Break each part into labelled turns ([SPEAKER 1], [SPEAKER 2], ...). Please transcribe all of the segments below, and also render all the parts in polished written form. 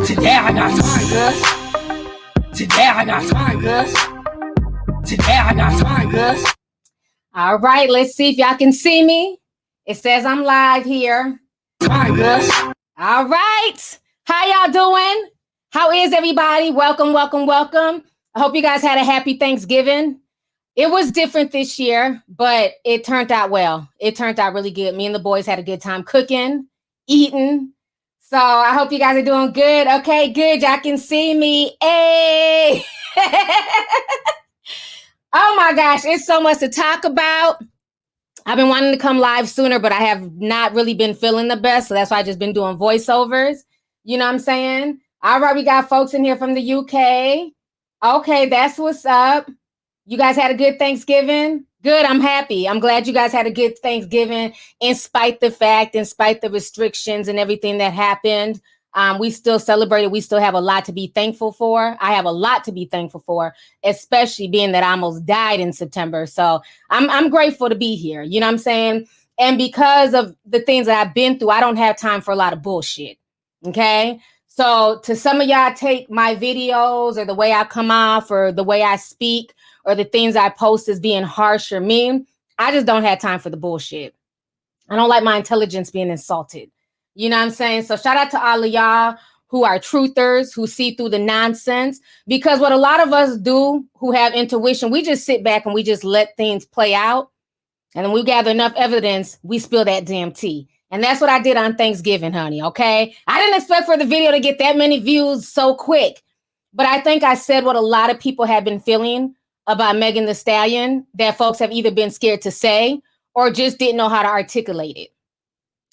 [SPEAKER 1] Today I got tigers. Today I got tigers. Today I got tigers.
[SPEAKER 2] All right, let's see if y'all can see me. It says I'm live here.
[SPEAKER 1] Tigers.
[SPEAKER 2] All right. How y'all doing? How is everybody? Welcome, welcome, welcome. I hope you guys had a happy Thanksgiving. It was different this year, but it turned out well. It turned out really good. Me and the boys had a good time cooking, eating. So I hope you guys are doing good. Okay, good. Y'all can see me. Hey. Oh my gosh, it's so much to talk about. I've been wanting to come live sooner, but I have not really been feeling the best. So that's why I've just been doing voiceovers. You know what I'm saying? All right, we got folks in here from the UK. Okay, that's what's up. You guys had a good Thanksgiving? Good, I'm happy. I'm glad you guys had a good Thanksgiving in spite the restrictions and everything that happened. We still celebrated. We still have a lot to be thankful for. I have a lot to be thankful for, especially being that I almost died in September. So I'm grateful to be here. You know what I'm saying? And because of the things that I've been through, I don't have time for a lot of bullshit. Okay? So to some of y'all take my videos or the way I come off or the way I speak or the things I post as being harsh or mean, I just don't have time for the bullshit. I don't like my intelligence being insulted. You know what I'm saying? So shout out to all of y'all who are truthers, who see through the nonsense. Because what a lot of us do who have intuition, we just sit back and we just let things play out. And then we gather enough evidence, we spill that damn tea. And that's what I did on Thanksgiving, honey, okay? I didn't expect for the video to get that many views so quick. But I think I said what a lot of people have been feeling about Megan Thee Stallion, that folks have either been scared to say or just didn't know how to articulate it.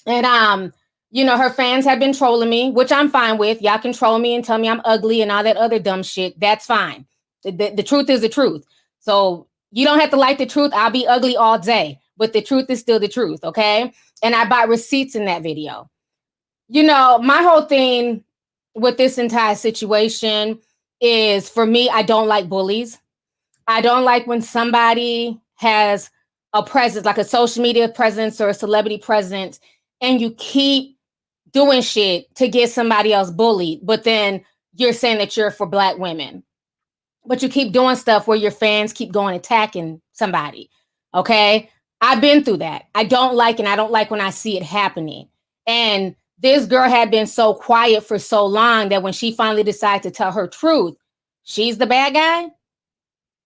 [SPEAKER 2] And, you know, her fans have been trolling me, which I'm fine with. Y'all can troll me and tell me I'm ugly and all that other dumb shit. That's fine. The truth is the truth. So you don't have to like the truth. I'll be ugly all day, but the truth is still the truth, okay? And I bought receipts in that video. You know, my whole thing with this entire situation is, for me, I don't like bullies. I don't like when somebody has a presence, like a social media presence or a celebrity presence, and you keep doing shit to get somebody else bullied, but then you're saying that you're for Black women. But you keep doing stuff where your fans keep going attacking somebody, okay? I've been through that. I don't like when I see it happening. And this girl had been so quiet for so long that when she finally decided to tell her truth, she's the bad guy?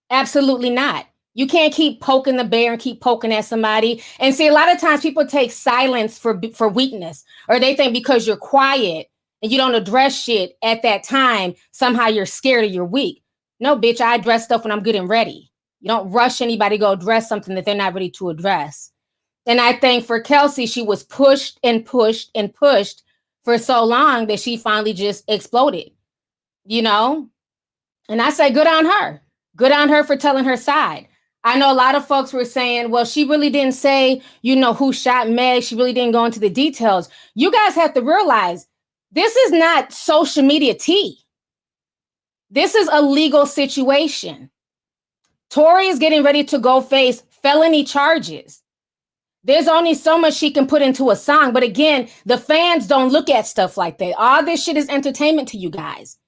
[SPEAKER 2] Absolutely not. You can't keep poking the bear and keep poking at somebody. And see, a lot of times people take silence for weakness, or they think because you're quiet and you don't address shit at that time, somehow you're scared or you're weak. No, bitch, I address stuff when I'm good and ready. You don't rush anybody to go address something that they're not ready to address. And I think for Kelsey, she was pushed and pushed and pushed for so long that she finally just exploded, you know? And I say, good on her. Good on her for telling her side. I know a lot of folks were saying, well, she really didn't say, you know, who shot Meg. She really didn't go into the details. You guys have to realize this is not social media tea. This is a legal situation. Tory is getting ready to go face felony charges. There's only so much she can put into a song. But again, the fans don't look at stuff like that. All this shit is entertainment to you guys.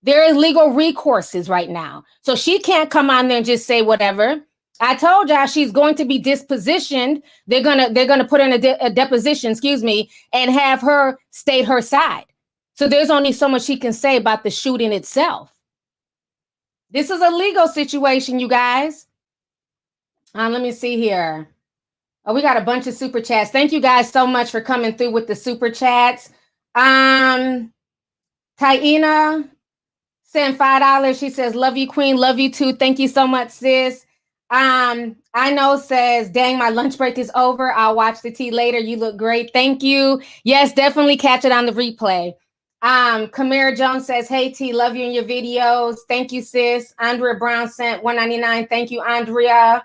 [SPEAKER 2] There is legal recourses right now. So she can't come on there and just say whatever. I told y'all she's going to be dispositioned. They're gonna put in a deposition, and have her state her side. So there's only so much she can say about the shooting itself. This is a legal situation, you guys. Let me see here. Oh, we got a bunch of super chats. Thank you guys so much for coming through with the super chats. Taina sent $5. She says, love you, queen. Love you too. Thank you so much, sis. I know says, dang, my lunch break is over. I'll watch the tea later. You look great. Thank you. Yes, definitely catch it on the replay. Kamara Jones says, hey, T, love you in your videos. Thank you, sis. Andrea Brown sent $1.99. Thank you, Andrea.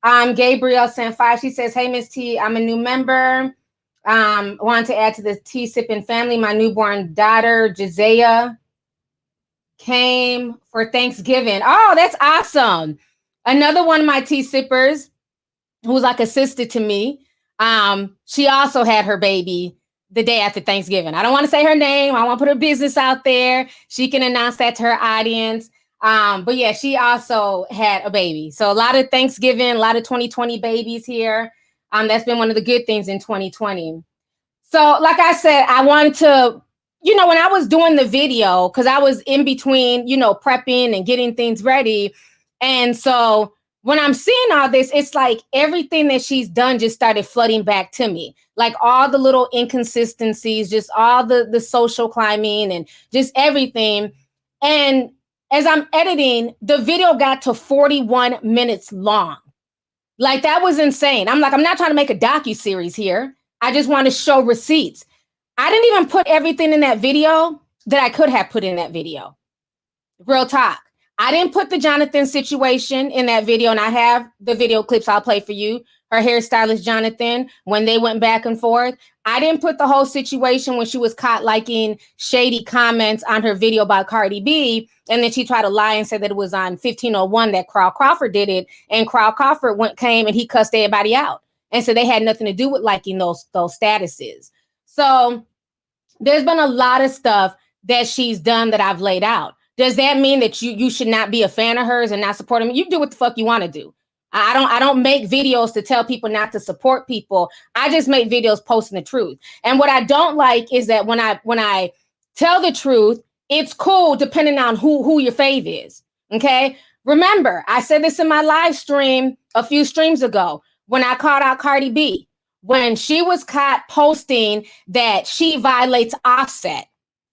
[SPEAKER 2] Gabriel sent $5. She says, hey, Miss T, I'm a new member. Want to add to the tea sipping family. My newborn daughter, Jazea, came for Thanksgiving. Oh, that's awesome. Another one of my tea sippers who's like a sister to me. She also had her baby the day after Thanksgiving. I don't want to say her name. I want to put her business out there. She can announce that to her audience. But yeah, she also had a baby. So a lot of Thanksgiving, a lot of 2020 babies here. That's been one of the good things in 2020. So like I said, I wanted to, when I was doing the video, because I was in between, prepping and getting things ready. And so when I'm seeing all this, it's like everything that she's done just started flooding back to me. Like all the little inconsistencies, just all the social climbing and just everything. And as I'm editing, the video got to 41 minutes long. Like that was insane. I'm like, I'm not trying to make a docuseries here. I just want to show receipts. I didn't even put everything in that video that I could have put in that video. Real talk. I didn't put the Jonathan situation in that video, and I have the video clips I'll play for you. Her hairstylist, Jonathan, when they went back and forth. I didn't put the whole situation when she was caught liking shady comments on her video about Cardi B, and then she tried to lie and said that it was on 1501 that Carl Crawford did it, and Carl Crawford came and he cussed everybody out and said they had nothing to do with liking those statuses. So there's been a lot of stuff that she's done that I've laid out. Does that mean that you should not be a fan of hers and not support them? You do what the fuck you want to do. I don't make videos to tell people not to support people. I just make videos posting the truth. And what I don't like is that when I tell the truth, it's cool depending on who your fave is. Okay. Remember, I said this in my live stream a few streams ago when I called out Cardi B, when she was caught posting that she violates Offset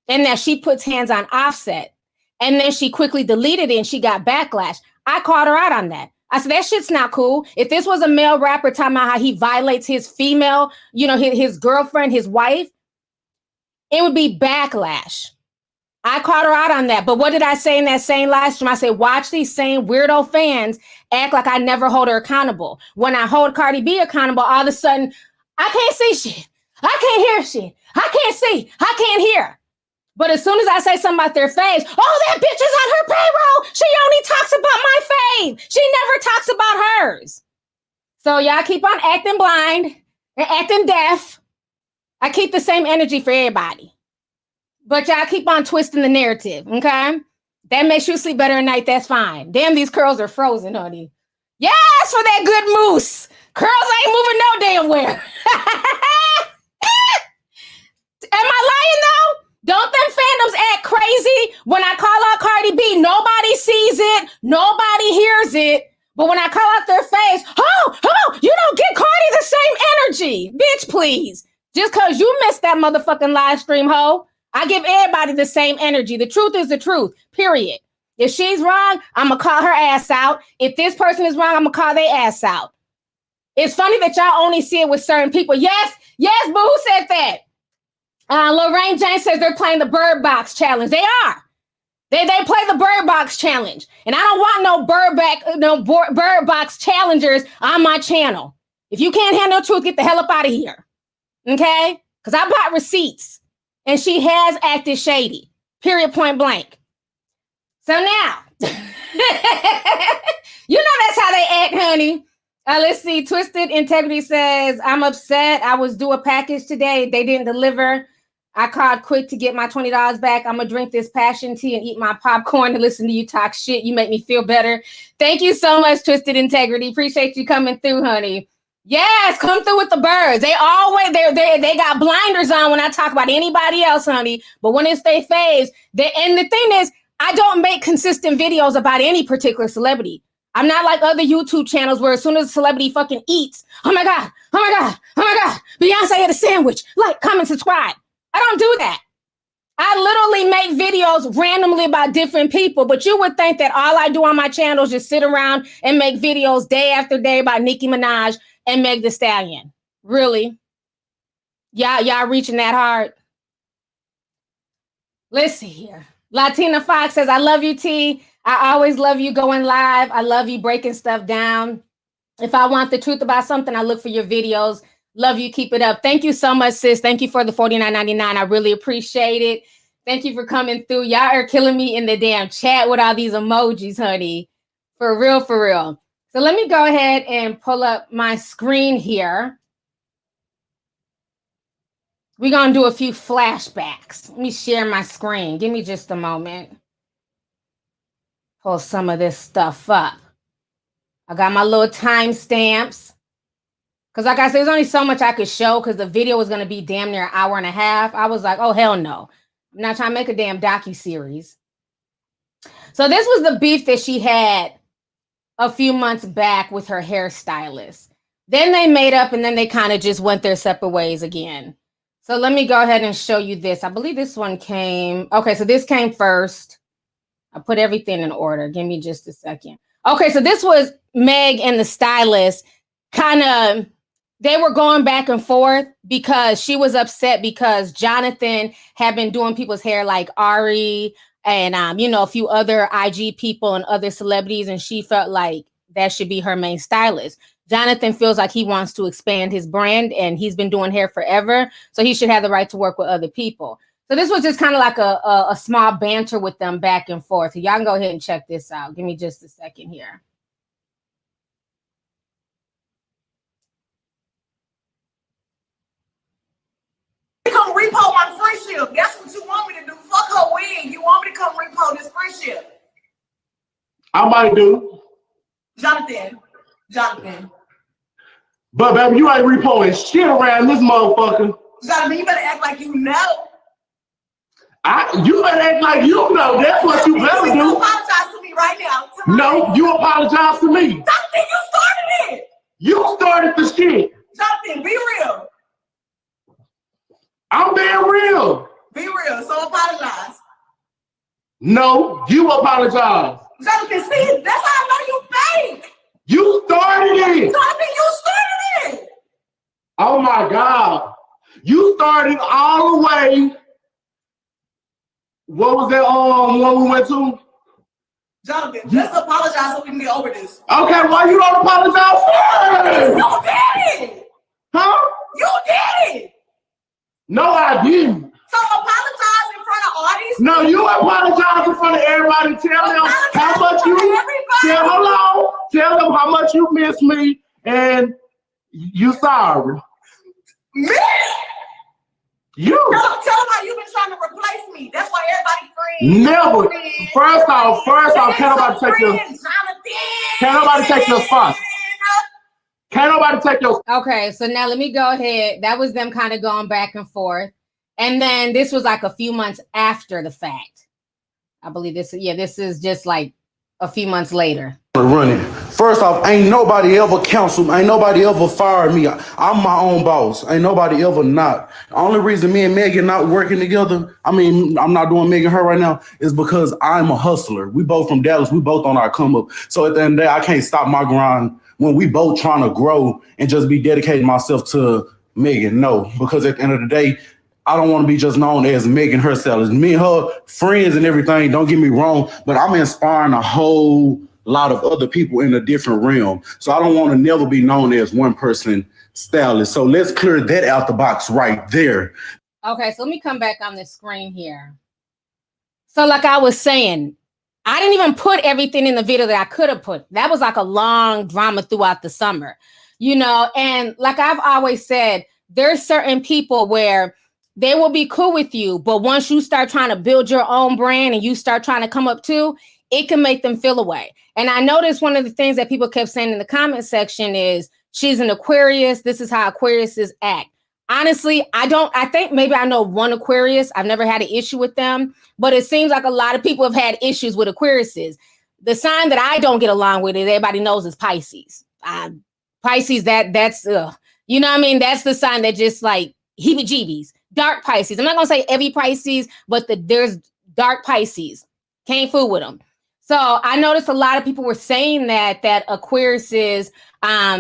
[SPEAKER 2] and that she puts hands on Offset. And then she quickly deleted it and she got backlash. I called her out on that. I said, that shit's not cool. If this was a male rapper talking about how he violates his female, his girlfriend, his wife, it would be backlash. I called her out on that. But what did I say in that same live stream? I said, watch these same weirdo fans act like I never hold her accountable. When I hold Cardi B accountable, all of a sudden, I can't see shit. I can't hear shit. I can't see. I can't hear. But as soon as I say something about their faves, oh, that bitch is on her payroll. She only talks about my fave. She never talks about hers. So y'all keep on acting blind and acting deaf. I keep the same energy for everybody. But y'all keep on twisting the narrative, okay? That makes you sleep better at night, that's fine. Damn, these curls are frozen, honey. Yes, for that good mousse. Curls ain't moving no damn where. Am I lying though? Don't them fandoms act crazy when I call out Cardi B? Nobody sees it. Nobody hears it. But when I call out their face, you don't get Cardi the same energy. Bitch, please. Just because you missed that motherfucking live stream, ho. I give everybody the same energy. The truth is the truth, period. If she's wrong, I'm going to call her ass out. If this person is wrong, I'm going to call their ass out. It's funny that y'all only see it with certain people. Yes, but who said that? Lorraine James says they're playing the Bird Box Challenge. They are. They play the Bird Box Challenge. And I don't want no Bird Box challengers on my channel. If you can't handle the truth, get the hell up out of here. Okay? Because I bought receipts. And she has acted shady. Period, point blank. So now, that's how they act, honey. Let's see. Twisted Integrity says, I'm upset. I was due a package today. They didn't deliver. I called quick to get my $20 back. I'm going to drink this passion tea and eat my popcorn and listen to you talk shit. You make me feel better. Thank you so much, Twisted Integrity. Appreciate you coming through, honey. Yes, come through with the birds. They always, they got blinders on when I talk about anybody else, honey. But when it's their faves, and the thing is, I don't make consistent videos about any particular celebrity. I'm not like other YouTube channels where as soon as a celebrity fucking eats, oh my God, Beyonce had a sandwich. Like, comment, subscribe. I don't do that. I literally make videos randomly about different people, but you would think that all I do on my channel is just sit around and make videos day after day about Nicki Minaj and Meg Thee Stallion. Really? Y'all reaching that hard? Let's see here. Latina Fox says, I love you, T. I always love you going live. I love you breaking stuff down. If I want the truth about something, I look for your videos. Love you. Keep it up. Thank you so much, sis. Thank you for the $49.99. I really appreciate it. Thank you for coming through. Y'all are killing me in the damn chat with all these emojis, honey. For real, for real. So let me go ahead and pull up my screen here. we're going to do a few flashbacks. Let me share my screen. Give me just a moment. Pull some of this stuff up. I got my little timestamps. Because like I said, there's only so much I could show because the video was going to be damn near an hour and a half. I was like, oh, hell no. I'm not trying to make a damn docuseries. So this was the beef that she had a few months back with her hairstylist. Then they made up and then they kind of just went their separate ways again. So let me go ahead and show you this. I believe this one came. Okay, so this came first. I put everything in order. Give me just a second. Okay, so this was Meg and the stylist kind of, they were going back and forth because she was upset because Jonathan had been doing people's hair like Ari and, you know, a few other IG people and other celebrities. And she felt like that should be her main stylist. Jonathan feels like he wants to expand his brand and he's been doing hair forever. So he should have the right to work with other people. So this was just kind of like a small banter with them back and forth. So y'all can go ahead and check this out. Give me just a second here.
[SPEAKER 3] Come repo my friendship. That's what you want me to do. Fuck her wig. You want me to come repo this friendship?
[SPEAKER 4] I might do.
[SPEAKER 3] Jonathan.
[SPEAKER 4] But baby, you ain't repoing shit around this motherfucker.
[SPEAKER 3] Jonathan, you better act like you know.
[SPEAKER 4] You better act like you know. That's what you better do.
[SPEAKER 3] You apologize to me right now.
[SPEAKER 4] No, you apologize to me.
[SPEAKER 3] Jonathan, you started it.
[SPEAKER 4] You started the shit.
[SPEAKER 3] Jonathan, be real.
[SPEAKER 4] I'm being real.
[SPEAKER 3] Be real, so apologize.
[SPEAKER 4] No, you apologize.
[SPEAKER 3] Jonathan, see, that's how I know you fake.
[SPEAKER 4] You started it.
[SPEAKER 3] Jonathan, you started it.
[SPEAKER 4] Oh my God. You started all the way. What was that one we went to?
[SPEAKER 3] Jonathan, just apologize so we can get over this.
[SPEAKER 4] Okay, why you don't apologize first?
[SPEAKER 3] You did it.
[SPEAKER 4] Huh?
[SPEAKER 3] You did it.
[SPEAKER 4] No, I didn't.
[SPEAKER 3] So apologize in front of audience.
[SPEAKER 4] No, you apologize in front of everybody. Tell them how much Tell them how much you miss me and you sorry.
[SPEAKER 3] Me?
[SPEAKER 4] You.
[SPEAKER 3] Tell them how you've been trying to replace me. That's why everybody friends.
[SPEAKER 4] Never. First off, can't nobody take your spot. Can't nobody take your.
[SPEAKER 2] Okay, so now let me go ahead. That was them kind of going back and forth. And then this was like a few months after the fact. I believe this is just like a few months later.
[SPEAKER 5] Running. First off, ain't nobody ever counseled me. Ain't nobody ever fired me. I'm my own boss. Ain't nobody ever not. The only reason me and Megan not working together, I mean, I'm not doing Megan her right now, is because I'm a hustler. We both from Dallas. We both on our come up. So at the end of the day, I can't stop my grind when we both trying to grow and just be dedicating myself to Megan. No, because at the end of the day, I don't want to be just known as Megan herself. Me and her friends and everything, don't get me wrong, but I'm inspiring a whole lot of other people in a different realm. So I don't want to never be known as one person stylist. So let's clear that out the box right there.
[SPEAKER 2] Okay, so let me come back on the screen here. So like I was saying, I didn't even put everything in the video that I could have put. That was like a long drama throughout the summer, you know? And like I've always said, there's certain people where they will be cool with you, but once you start trying to build your own brand and you start trying to come up too, it can make them feel away. And I noticed one of the things that people kept saying in the comment section is, she's an Aquarius. This is how Aquariuses act. Honestly, I think maybe I know one Aquarius. I've never had an issue with them, but it seems like a lot of people have had issues with Aquariuses. The sign that I don't get along with, everybody knows, is Pisces. Pisces, that's, you know what I mean? That's the sign that just like heebie-jeebies. Dark Pisces. I'm not going to say every Pisces, but there's dark Pisces. Can't fool with them. So I noticed a lot of people were saying that Aquariuses,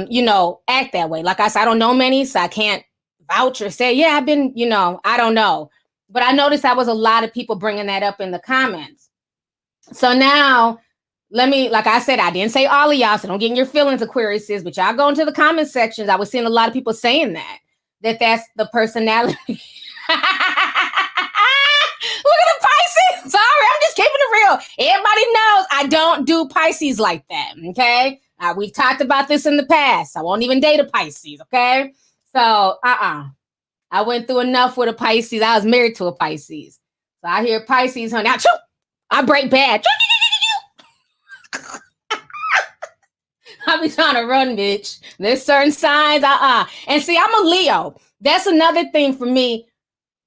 [SPEAKER 2] you know, act that way. Like I said, I don't know many, so I can't vouch or say, yeah, I've been, you know, I don't know. But I noticed that was a lot of people bringing that up in the comments. So now, like I said, I didn't say all of y'all, so don't get in your feelings, Aquariuses, but y'all go into the comment sections. I was seeing a lot of people saying that's the personality. Look at the Pisces. Sorry, I'm just keeping it real. Everybody knows I don't do Pisces like that, okay? We've talked about this in the past. I won't even date a Pisces, okay? So, I went through enough with a Pisces. I was married to a Pisces. So I hear Pisces, honey. I break bad. I be trying to run, bitch. There's certain signs, And see, I'm a Leo. That's another thing for me.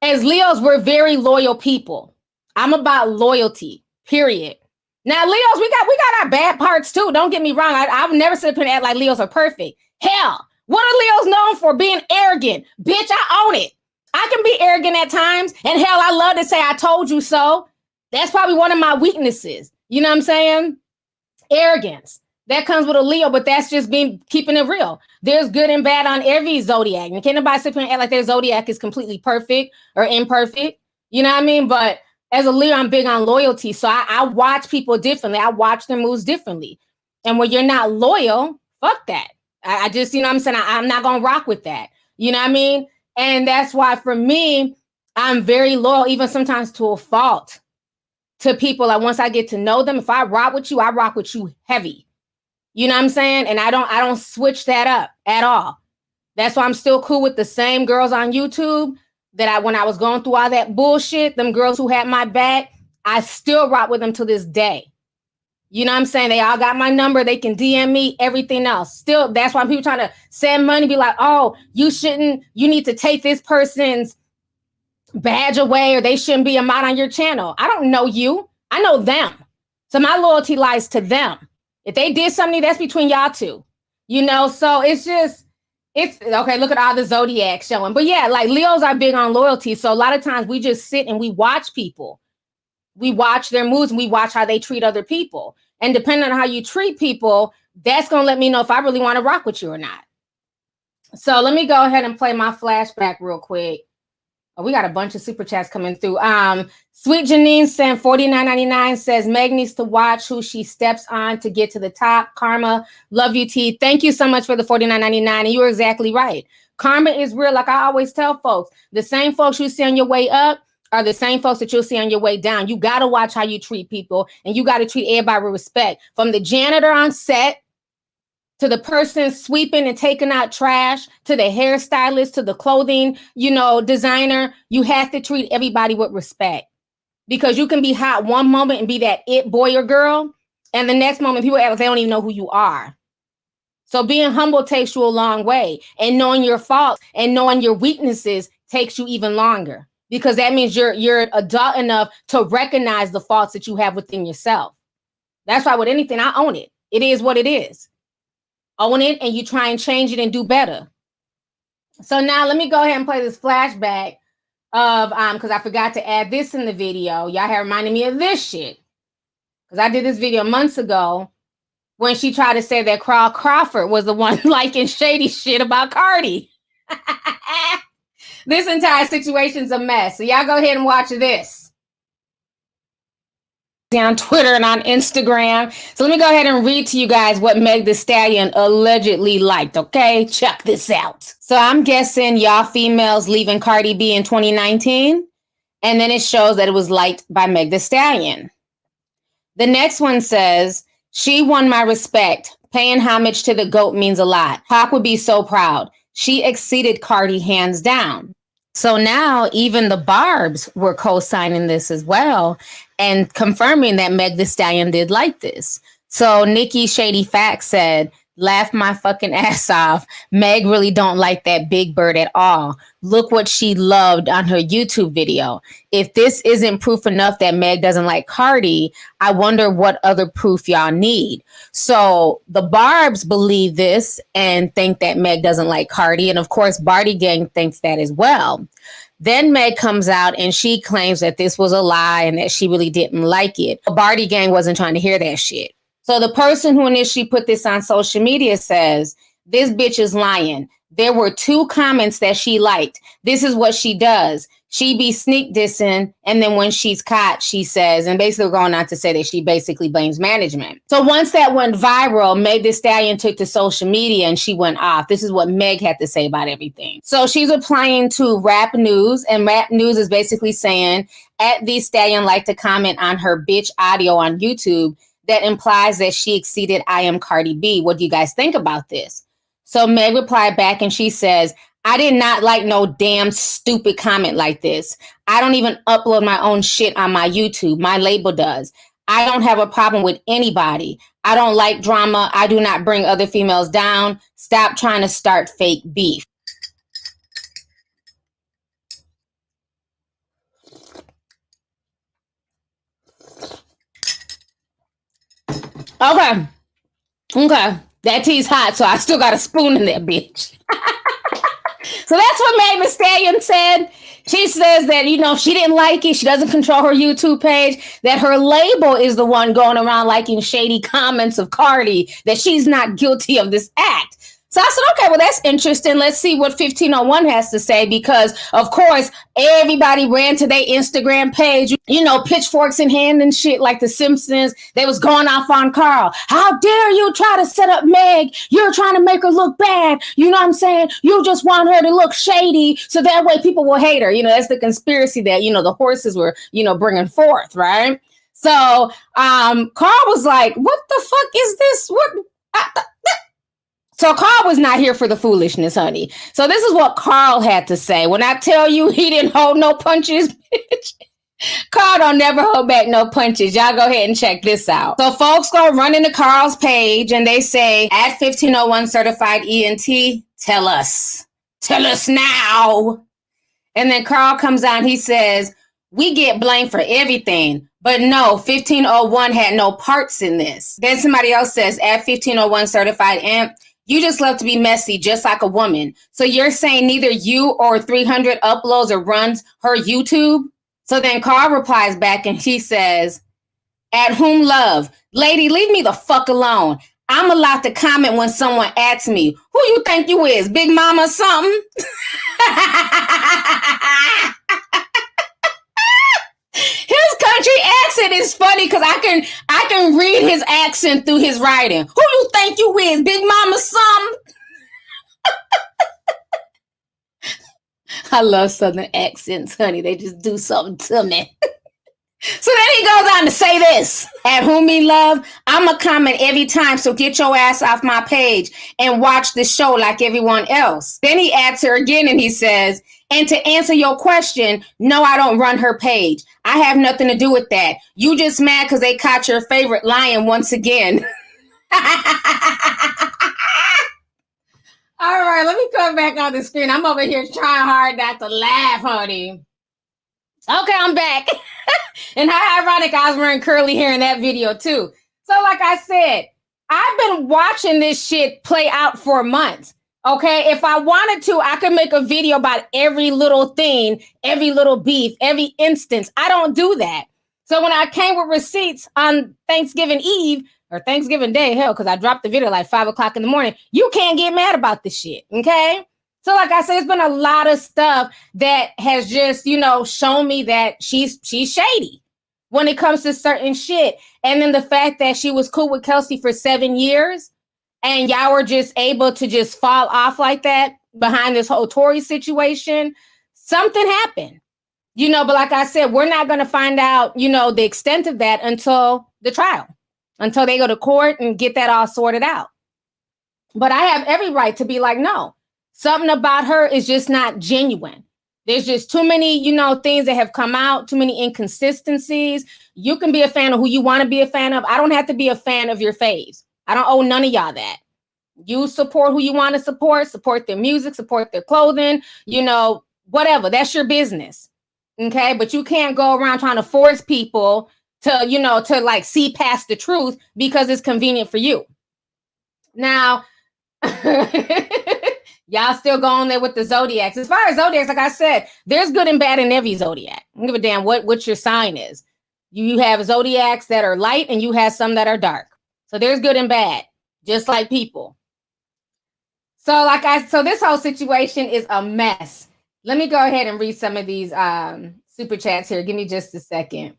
[SPEAKER 2] As Leos, we're very loyal people. I'm about loyalty, period. Now, Leos, we got our bad parts too. Don't get me wrong. I've never sit up and act like Leos are perfect. Hell, what are Leos known for? Being arrogant. Bitch, I own it. I can be arrogant at times. And hell, I love to say I told you so. That's probably one of my weaknesses. You know what I'm saying? Arrogance. That comes with a Leo, but that's just keeping it real. There's good and bad on every zodiac. And can't nobody sit here and act like their zodiac is completely perfect or imperfect. You know what I mean? But as a Leo, I'm big on loyalty. So I watch people differently. I watch their moves differently. And when you're not loyal, fuck that. I just, you know what I'm saying? I'm not going to rock with that. You know what I mean? And that's why for me, I'm very loyal, even sometimes to a fault, to people. Like once I get to know them, if I rock with you, I rock with you heavy. You know what I'm saying? And I don't switch that up at all. That's why I'm still cool with the same girls on YouTube that when I was going through all that bullshit, them girls who had my back, I still rock with them to this day. You know what I'm saying? They all got my number. They can DM me, everything else. Still, that's why people trying to send money, be like, oh, you need to take this person's badge away or they shouldn't be a mod on your channel. I don't know you. I know them. So my loyalty lies to them. If they did something, that's between y'all two, you know? So it's okay. Look at all the zodiac showing, but yeah, like Leos are big on loyalty. So a lot of times we just sit and we watch people. We watch their moves and we watch how they treat other people. And depending on how you treat people, that's going to let me know if I really want to rock with you or not. So let me go ahead and play my flashback real quick. Oh, we got a bunch of super chats coming through. Sweet Janine saying $49.99 says Meg needs to watch who she steps on to get to the top. Karma, love you, T. Thank you so much for the $49.99. And you were exactly right. Karma is real. Like I always tell folks, the same folks you see on your way up are the same folks that you'll see on your way down. You got to watch how you treat people, and you got to treat everybody with respect. From the janitor on set, to the person sweeping and taking out trash, to the hairstylist, to the clothing, designer, you have to treat everybody with respect, because you can be hot one moment and be that it boy or girl, and the next moment people act like they don't even know who you are. So being humble takes you a long way, and knowing your faults and knowing your weaknesses takes you even longer, because that means you're adult enough to recognize the faults that you have within yourself. That's why with anything, I own it. It is what it is. Own it, and you try and change it and do better. So now let me go ahead and play this flashback of because I forgot to add this in the video. Y'all have reminded me of this shit, because I did this video months ago when she tried to say that Carl Crawford was the one liking shady shit about Cardi. This entire situation's a mess. So y'all go ahead and watch this. On Twitter and on Instagram. So let me go ahead and read to you guys what Meg Thee Stallion allegedly liked, okay? Check this out. So I'm guessing y'all females leaving Cardi B in 2019, and then it shows that it was liked by Meg Thee Stallion. The next one says, she won my respect. Paying homage to the GOAT means a lot. Pac would be so proud. She exceeded Cardi hands down. So now even the Barbs were co-signing this as well and confirming that Meg Thee Stallion did like this. So Nikki Shady Facts said, laugh my fucking ass off. Meg really don't like that Big Bird at all. Look what she loved on her YouTube video. If this isn't proof enough that Meg doesn't like Cardi, I wonder what other proof y'all need. So the Barbs believe this and think that Meg doesn't like Cardi. And of course, Barty Gang thinks that as well. Then Meg comes out and she claims that this was a lie and that she really didn't like it. Barty Gang wasn't trying to hear that shit. So the person who initially put this on social media says, this bitch is lying. There were 2 comments that she liked. This is what she does. She be sneak dissing, and then when she's caught, she says, and basically going on to say that she basically blames management. So once that went viral, Meg Thee Stallion took to social media and she went off. This is what Meg had to say about everything. So she's applying to Rap News, and Rap News is basically saying, at Thee Stallion like to comment on her bitch audio on YouTube that implies that she exceeded I Am Cardi B. What do you guys think about this? So Meg replied back and she says, I did not like no damn stupid comment like this. I don't even upload my own shit on my YouTube. My label does. I don't have a problem with anybody. I don't like drama. I do not bring other females down. Stop trying to start fake beef. Okay. That tea's hot, so I still got a spoon in there, bitch. So that's what Meg Thee Stallion said. She says that, you know, she didn't like it. She doesn't control her YouTube page. That her label is the one going around liking shady comments of Cardi. That she's not guilty of this act. So I said, okay, well, that's interesting. Let's see what 1501 has to say, because, of course, everybody ran to their Instagram page, you know, pitchforks in hand and shit like the Simpsons. They was going off on Carl. How dare you try to set up Meg? You're trying to make her look bad. You know what I'm saying? You just want her to look shady so that way people will hate her. You know, that's the conspiracy that, you know, the horses were, you know, bringing forth, right? So Carl was like, what the fuck is this? So Carl was not here for the foolishness, honey. So this is what Carl had to say. When I tell you he didn't hold no punches, bitch, Carl don't never hold back no punches. Y'all go ahead and check this out. So folks go run into Carl's page and they say, at 1501 certified ENT, tell us now. And then Carl comes out and he says, we get blamed for everything. But no, 1501 had no parts in this. Then somebody else says, at 1501 certified amp, you just love to be messy, just like a woman. So you're saying neither you or 300 uploads or runs her YouTube? So then Carl replies back and he says, at whom love? Lady, leave me the fuck alone. I'm allowed to comment when someone asks me, who you think you is, Big Mama or something? His country accent is funny because I can read his accent through his writing. Who you think you is, Big Mama something? I love Southern accents, honey. They just do something to me. So then he goes on to say this. At whom he love, I'ma comment every time, so get your ass off my page and watch the show like everyone else. Then he adds her again and he says, and to answer your question, no, I don't run her page. I have nothing to do with that. You just mad because they caught your favorite lion once again. All right, let me come back on the screen. I'm over here trying hard not to laugh, honey. Okay, I'm back. And how ironic I was wearing curly hair in that video too. So like I said, I've been watching this shit play out for months. Okay, if I wanted to, I could make a video about every little thing, every little beef, every instance. I don't do that. So when I came with receipts on Thanksgiving Eve or Thanksgiving Day, hell, because I dropped the video like 5 o'clock in the morning, you can't get mad about this shit, okay? So like I said, it's been a lot of stuff that has just, you know, shown me that she's shady when it comes to certain shit. And then the fact that she was cool with Kelsey for 7 years and y'all were just able to just fall off like that behind this whole Tory situation, something happened. You know, but like I said, we're not going to find out, you know, the extent of that until the trial, until they go to court and get that all sorted out. But I have every right to be like, no, something about her is just not genuine. There's just too many, you know, things that have come out, too many inconsistencies. You can be a fan of who you want to be a fan of. I don't have to be a fan of your faves. I don't owe none of y'all that. You support who you want to support their music, support their clothing, you know, whatever. That's your business. Okay, but you can't go around trying to force people to, you know, to like see past the truth because it's convenient for you. Now, y'all still going there with the zodiacs. As far as zodiacs, like I said, there's good and bad in every zodiac. I don't give a damn what your sign is. You have zodiacs that are light and you have some that are dark. So there's good and bad, just like people. So this whole situation is a mess. Let me go ahead and read some of these super chats here. Give me just a second.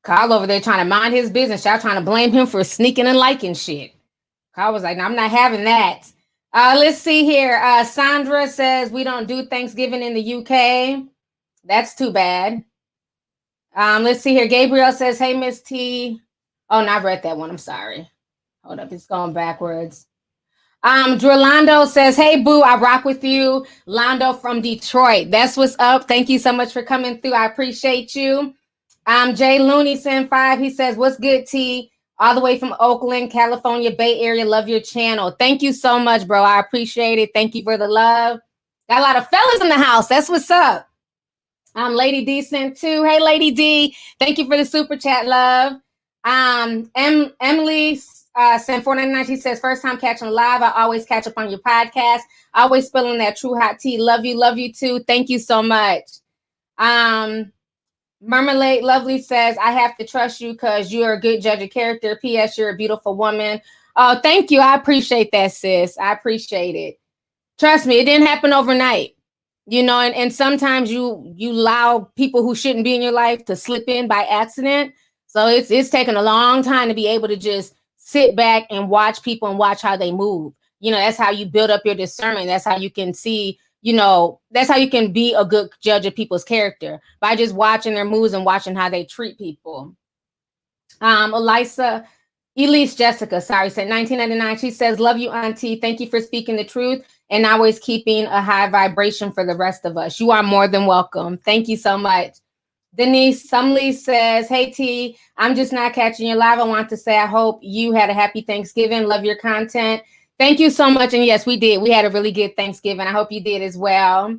[SPEAKER 2] Carl over there trying to mind his business. Y'all trying to blame him for sneaking and liking shit. Carl was like, no, I'm not having that. Let's see here. Sandra says we don't do Thanksgiving in the UK. That's too bad. Let's see here. Gabriel says, hey, Miss T. Oh, no, I've read that one. I'm sorry. Hold up. It's going backwards. Drolando says, hey, boo, I rock with you. Londo from Detroit. That's what's up. Thank you so much for coming through. I appreciate you. Jay Looney sent 5. He says, what's good, T? All the way from Oakland, California, Bay Area. Love your channel. Thank you so much, bro. I appreciate it. Thank you for the love. Got a lot of fellas in the house. That's what's up. Lady D sent 2. Hey, Lady D. Thank you for the super chat, love. Emily sent $4.99. She says, first time catching live. I always catch up on your podcast. Always spilling that true hot tea. Love you too. Thank you so much. Marmalade Lovely says, I have to trust you because you're a good judge of character. P.S. You're a beautiful woman. Oh, thank you. I appreciate that, sis. I appreciate it. Trust me, it didn't happen overnight. You know, and sometimes you allow people who shouldn't be in your life to slip in by accident. So it's taken a long time to be able to just sit back and watch people and watch how they move. You know, that's how you build up your discernment. That's how you can see, you know, that's how you can be a good judge of people's character, by just watching their moves and watching how they treat people. Elise Jessica, sorry, said 1999. She says, love you, Auntie. Thank you for speaking the truth and always keeping a high vibration for the rest of us. You are more than welcome. Thank you so much. Denise Sumley says, hey, T, I'm just not catching you live. I want to say I hope you had a happy Thanksgiving. Love your content. Thank you so much. And yes, we did. We had a really good Thanksgiving. I hope you did as well.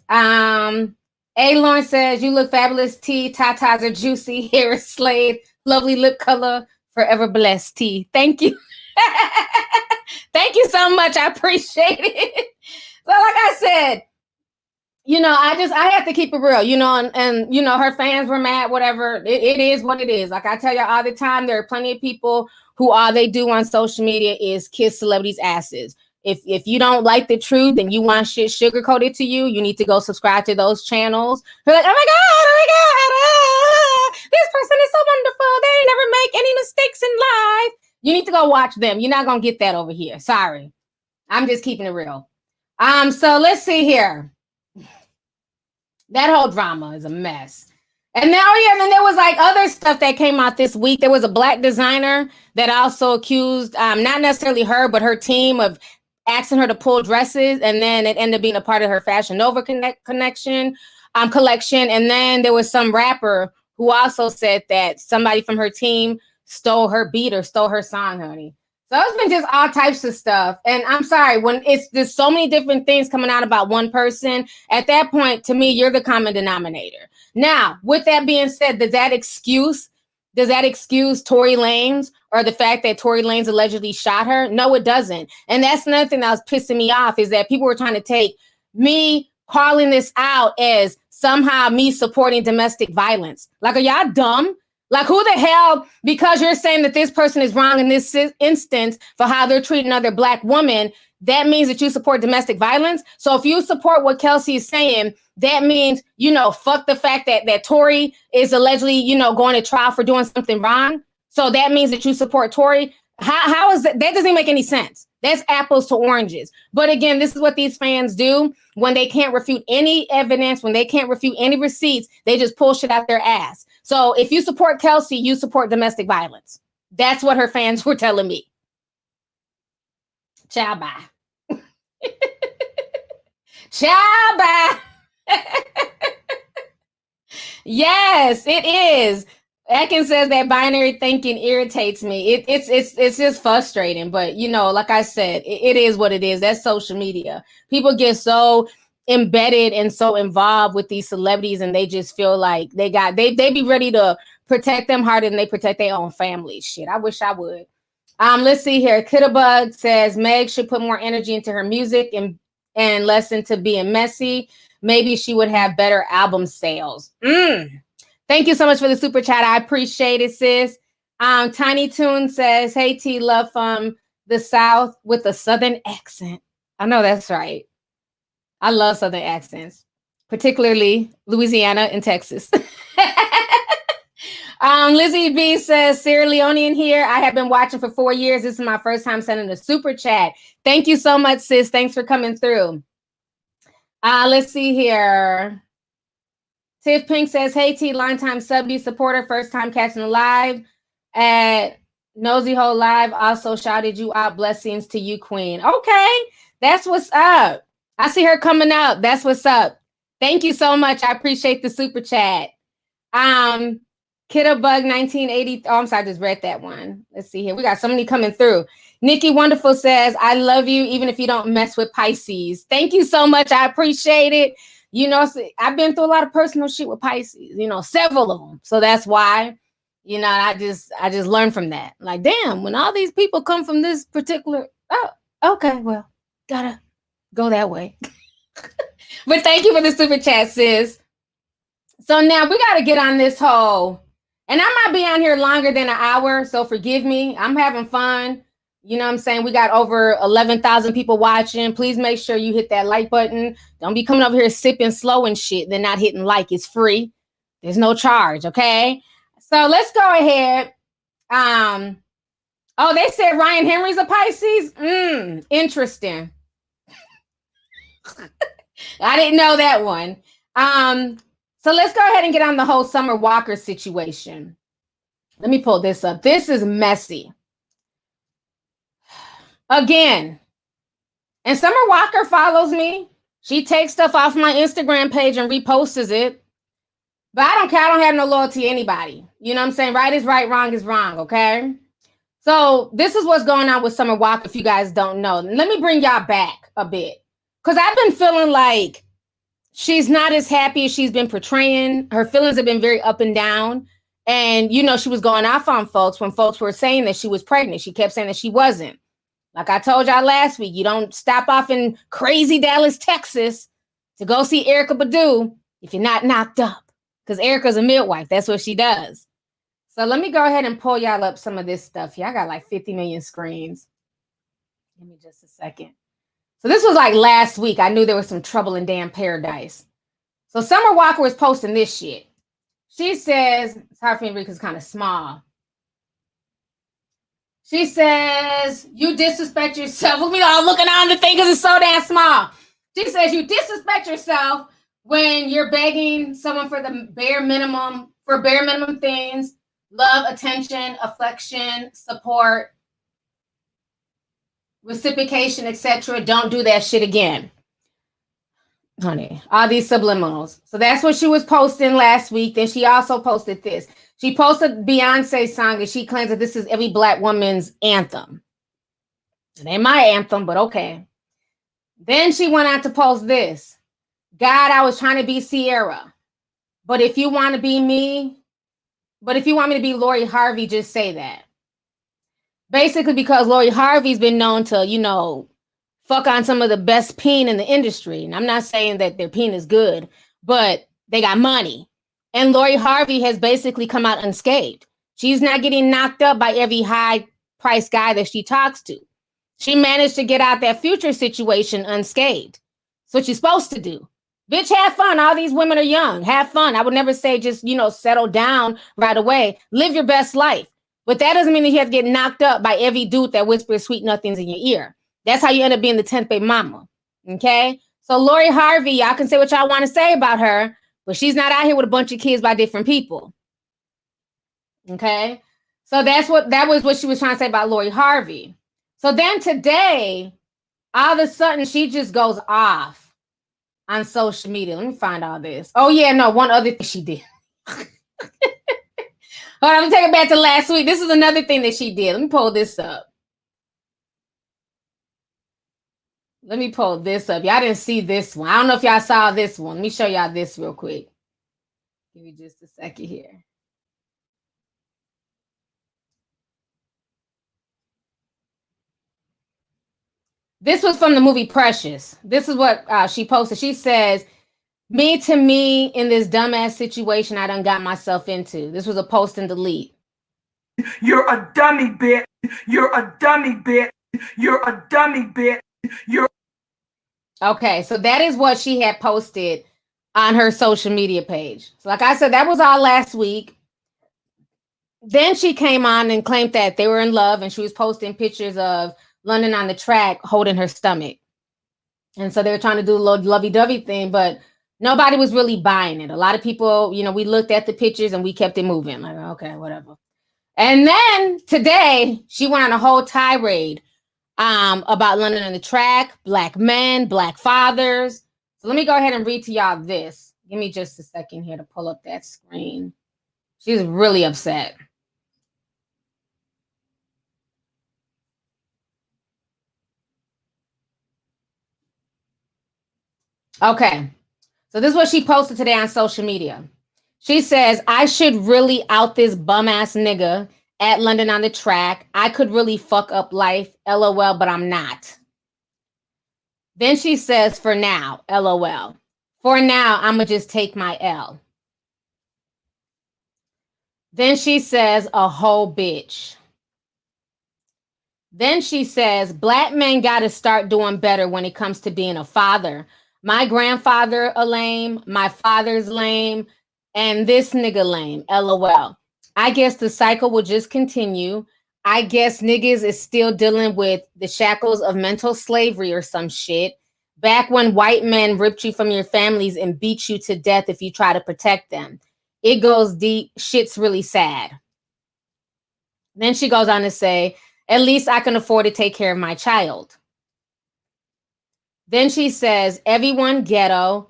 [SPEAKER 2] A. Lauren says, you look fabulous, T. Tatas are juicy. Hair is slayed. Lovely lip color. Forever blessed, T. Thank you. Thank you so much. I appreciate it. So like I said, you know, I have to keep it real, you know, and you know, her fans were mad, whatever. It is what it is. Like I tell you all the time, there are plenty of people who all they do on social media is kiss celebrities' asses. If you don't like the truth and you want shit sugar coated to you, you need to go subscribe to those channels. They're like, oh my God, this person is so wonderful. They never make any mistakes in life. You need to go watch them. You're not gonna get that over here. Sorry, I'm just keeping it real. So let's see here. That whole drama is a mess. And now, yeah, and then there was like other stuff that came out this week. There was a black designer that also accused, not necessarily her, but her team of asking her to pull dresses. And then it ended up being a part of her Fashion Nova collection. And then there was some rapper who also said that somebody from her team stole her beat or stole her song, honey. So it's been just all types of stuff. And I'm sorry, when there's so many different things coming out about one person, at that point, to me, you're the common denominator. Now, with that being said, does that excuse Tory Lanez or the fact that Tory Lanez allegedly shot her? No, it doesn't. And that's another thing that was pissing me off, is that people were trying to take me calling this out as somehow me supporting domestic violence. Like, are y'all dumb? Like, who the hell, because you're saying that this person is wrong in this instance for how they're treating other black women, that means that you support domestic violence? So if you support what Kelsey is saying, that means, you know, fuck the fact that Tory is allegedly, you know, going to trial for doing something wrong. So that means that you support Tory. How is that? That doesn't make any sense. That's apples to oranges. But again, this is what these fans do when they can't refute any evidence, when they can't refute any receipts, they just pull shit out their ass. So if you support Kelsey, you support domestic violence. That's what her fans were telling me. Ciao, bye. Ciao, bye. Yes, it is. Atkins says that binary thinking irritates me. It's just frustrating. But, you know, like I said, it is what it is. That's social media. People get so embedded and so involved with these celebrities, and they just feel like they be ready to protect them harder than they protect their own family. Shit, I wish I would. Let's see here. Kittabug says Meg should put more energy into her music and less into being messy. Maybe she would have better album sales. Thank you so much for the super chat. I appreciate it, sis. Tiny Toon says, hey, T, love from the South with a Southern accent. I know that's right. I love Southern accents, particularly Louisiana and Texas. Lizzie B says, Sierra Leonean here. I have been watching for 4 years. This is my first time sending a super chat. Thank you so much, sis. Thanks for coming through. Let's see here. Tiff Pink says, hey, T, longtime subby supporter, first time catching live. Nosy Hole Live also shouted you out. Blessings to you, Queen. Okay, that's what's up. I see her coming up. That's what's up. Thank you so much. I appreciate the super chat. Kiddo Bug 1980. Oh, I'm sorry, I just read that one. Let's see here. We got so many coming through. Nikki Wonderful says, I love you even if you don't mess with Pisces. Thank you so much. I appreciate it. You know, I've been through a lot of personal shit with Pisces, you know, several of them. So that's why, you know, I just learned from that. Like, damn, when all these people come from this particular, oh, okay, well, gotta go that way. But thank you for the super chat, sis. So now we got to get on this whole, and I might be on here longer than an hour, so forgive me. I'm having fun. You know what I'm saying? We got over 11,000 people watching. Please make sure you hit that like button. Don't be coming over here sipping slow and shit, then not hitting like. It's free. There's no charge, okay? So let's go ahead. Oh, they said Ryan Henry's a Pisces? Interesting. I didn't know that one. So let's go ahead and get on the whole Summer Walker situation. Let me pull this up. This is messy. Again, and Summer Walker follows me. She takes stuff off my Instagram page and reposts it. But I don't care. I don't have no loyalty to anybody. You know what I'm saying? Right is right, wrong is wrong, okay? So this is what's going on with Summer Walker, if you guys don't know. Let me bring y'all back a bit. Because I've been feeling like she's not as happy as she's been portraying. Her feelings have been very up and down. And, you know, she was going off on folks when folks were saying that she was pregnant. She kept saying that she wasn't. Like I told y'all last week, you don't stop off in crazy Dallas, Texas to go see Erykah Badu if you're not knocked up. Because Erica's a midwife. That's what she does. So let me go ahead and pull y'all up some of this stuff here. I got like 50 million screens. Give me just a second. So this was like last week. I knew there was some trouble in damn paradise. So Summer Walker was posting this shit. She says, it's hard for me to read because it's kind of small. She says, you disrespect yourself. Look at me all looking on the thing because it's so damn small. She says, you disrespect yourself when you're begging someone for the bare minimum, for bare minimum things, love, attention, affection, support, reciprocation, etc. Don't do that shit again. Honey, all these subliminals. So that's what she was posting last week. Then she also posted this. She posted Beyonce's song and she claims that this is every Black woman's anthem. It ain't my anthem, but okay. Then she went on to post this. God, I was trying to be Sierra. But if you want to be me, but if you want me to be Lori Harvey, just say that. Basically, because Lori Harvey's been known to, you know, fuck on some of the best peen in the industry. And I'm not saying that their peen is good, but they got money. And Lori Harvey has basically come out unscathed. She's not getting knocked up by every high-priced guy that she talks to. She managed to get out that Future situation unscathed. That's what you're supposed to do. Bitch, have fun. All these women are young. Have fun. I would never say just, you know, settle down right away. Live your best life. But that doesn't mean that you have to get knocked up by every dude that whispers sweet nothings in your ear. That's how you end up being the 10th baby mama. Okay? So Lori Harvey, y'all can say what y'all want to say about her, but she's not out here with a bunch of kids by different people. Okay? So that was what she was trying to say about Lori Harvey. So then today, all of a sudden, she just goes off on social media. Let me find all this. Oh, yeah, no, one other thing she did. Hold on, I'm take it back to last week. This is another thing that she did. Let me pull this up. Let me pull this up. Y'all didn't see this one. I don't know if y'all saw this one. Let me show y'all this real quick. Give me just a second here. This was from the movie Precious. This is what she posted. She says, me to me in this dumbass situation I done got myself into. This was a post and delete.
[SPEAKER 3] You're a dummy bitch. You're a dummy bitch. You're a dummy bitch. You're
[SPEAKER 2] Okay, so that is what she had posted on her social media page. So like I said, that was all last week. Then she came on and claimed that they were in love and she was posting pictures of London on the track holding her stomach. And so they were trying to do a little lovey-dovey thing, but nobody was really buying it. A lot of people, you know, we looked at the pictures and we kept it moving. Like, okay, whatever. And then today she went on a whole tirade about London on the Track, black men, black fathers. So let me go ahead and read to y'all this. Give me just a second here to pull up that screen. She's really upset. Okay, so this is what she posted today on social media. She says, I should really out this bum ass nigga at London on the Track. I could really fuck up life, LOL, but I'm not. Then she says, for now, LOL. For now, I'm going to just take my L. Then she says, a whole bitch. Then she says, black men got to start doing better when it comes to being a father. My grandfather a lame, my father's lame, and this nigga lame, LOL. I guess the cycle will just continue. I guess niggas is still dealing with the shackles of mental slavery or some shit. Back when white men ripped you from your families and beat you to death if you try to protect them. It goes deep. Shit's really sad. Then she goes on to say, at least I can afford to take care of my child. Then she says, everyone ghetto.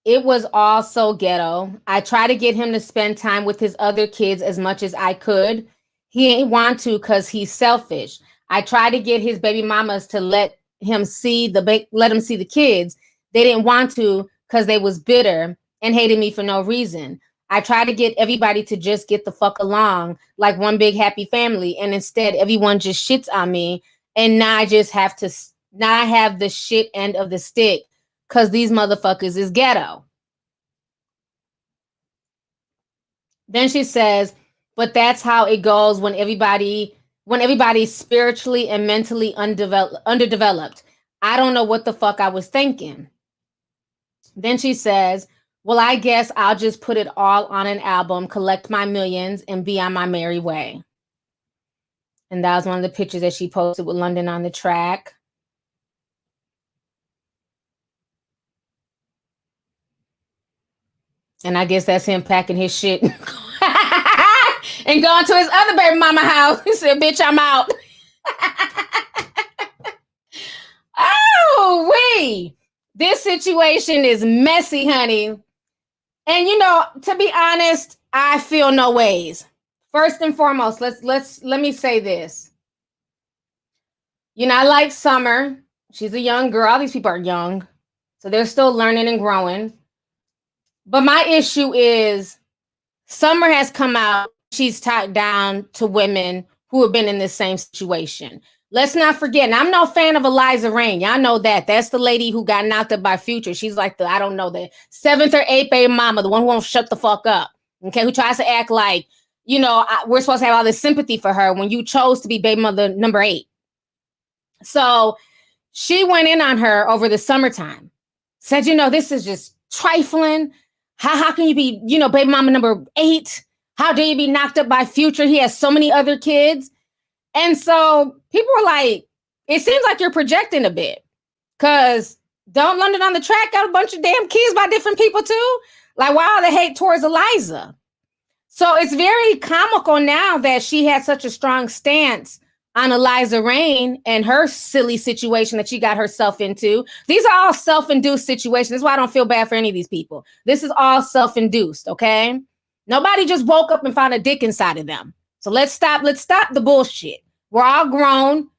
[SPEAKER 2] It was all so ghetto. I try to get him to spend time with his other kids as much as I could. He ain't want to because he's selfish. I tried to get his baby mamas to let him see the kids. They didn't want to because they was bitter and hated me for no reason. I tried to get everybody to just get the fuck along like one big happy family, and instead everyone just shits on me, and now I have the shit end of the stick because these motherfuckers is ghetto. Then she says, but that's how it goes when everybody's spiritually and mentally underdeveloped. I don't know what the fuck I was thinking. Then she says, well, I guess I'll just put it all on an album, collect my millions, and be on my merry way. And that was one of the pictures that she posted with London on the Track. And I guess that's him packing his shit and going to his other baby mama house. He said, bitch, I'm out. Oh, this situation is messy, honey. And to be honest, I feel no ways. First and foremost, let me say this. I like Summer. She's a young girl. All these people are young, so they're still learning and growing. But my issue is Summer has come out. She's talked down to women who have been in this same situation. Let's not forget, and I'm no fan of Eliza Reign. Y'all know that. That's the lady who got knocked up by Future. She's like the 7th or 8th baby mama, the one who won't shut the fuck up. Okay, who tries to act like, we're supposed to have all this sympathy for her when you chose to be baby mother number 8. So she went in on her over the summertime. Said, this is just trifling. How can you be, baby mama number 8? How dare you be knocked up by Future? He has so many other kids. And so people were like, it seems like you're projecting a bit. Because don't London on the Track got a bunch of damn kids by different people too? Like, why all the hate towards Eliza? So it's very comical now that she had such a strong stance on Eliza Reign and her silly situation that she got herself into. These are all self-induced situations. That's why I don't feel bad for any of these people. This is all self-induced, okay? Nobody just woke up and found a dick inside of them. So let's stop the bullshit. We're all grown.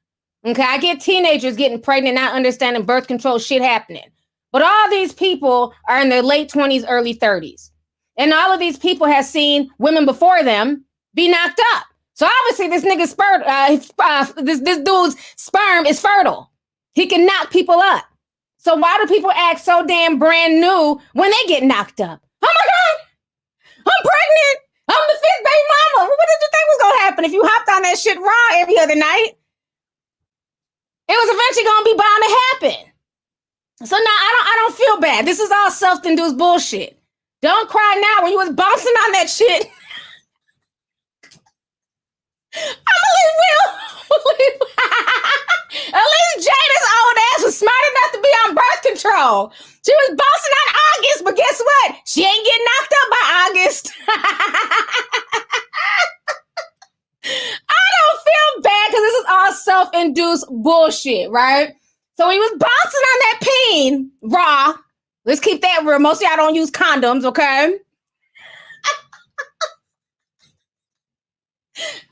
[SPEAKER 2] Okay, I get teenagers getting pregnant, not understanding birth control shit happening. But all these people are in their late 20s, early 30s. And all of these people have seen women before them be knocked up. So obviously this nigga's this dude's sperm is fertile. He can knock people up. So why do people act so damn brand new when they get knocked up? Oh my God, I'm pregnant. I'm the 5th baby mama. What did you think was going to happen if you hopped on that shit raw every other night? It was eventually going to be bound to happen. So now I don't feel bad. This is all self-induced bullshit. Don't cry now when you was bouncing on that shit. I believe Will. At least Jada's old ass was smart enough to be on birth control. She was bouncing on August, but guess what? She ain't getting knocked up by August. self-induced bullshit, right? So he was bouncing on that peen raw. Let's keep that real. Most of y'all don't use condoms, okay?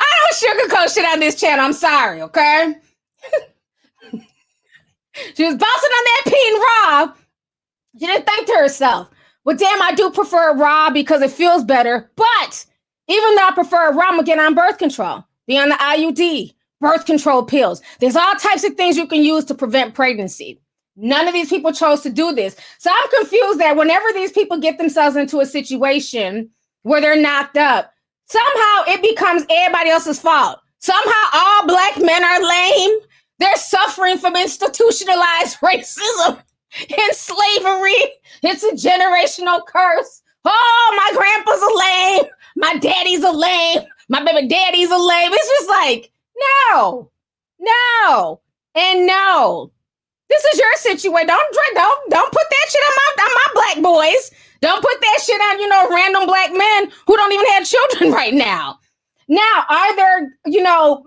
[SPEAKER 2] I don't sugarcoat shit on this channel. I'm sorry, okay? She was bouncing on that peen raw. She didn't think to herself, well, damn, I do prefer raw because it feels better. But even though I prefer raw, I'm going to get on birth control. Be on the IUD, birth control pills. There's all types of things you can use to prevent pregnancy. None of these people chose to do this. So I'm confused that whenever these people get themselves into a situation where they're knocked up, somehow it becomes everybody else's fault. Somehow all Black men are lame. They're suffering from institutionalized racism and slavery. It's a generational curse. Oh, my grandpa's a lame. My daddy's a lame. My baby daddy's a lame. It's just like, no, and no. This is your situation. Don't put that shit on my Black boys. Don't put that shit on, random Black men who don't even have children right now. Now, are there,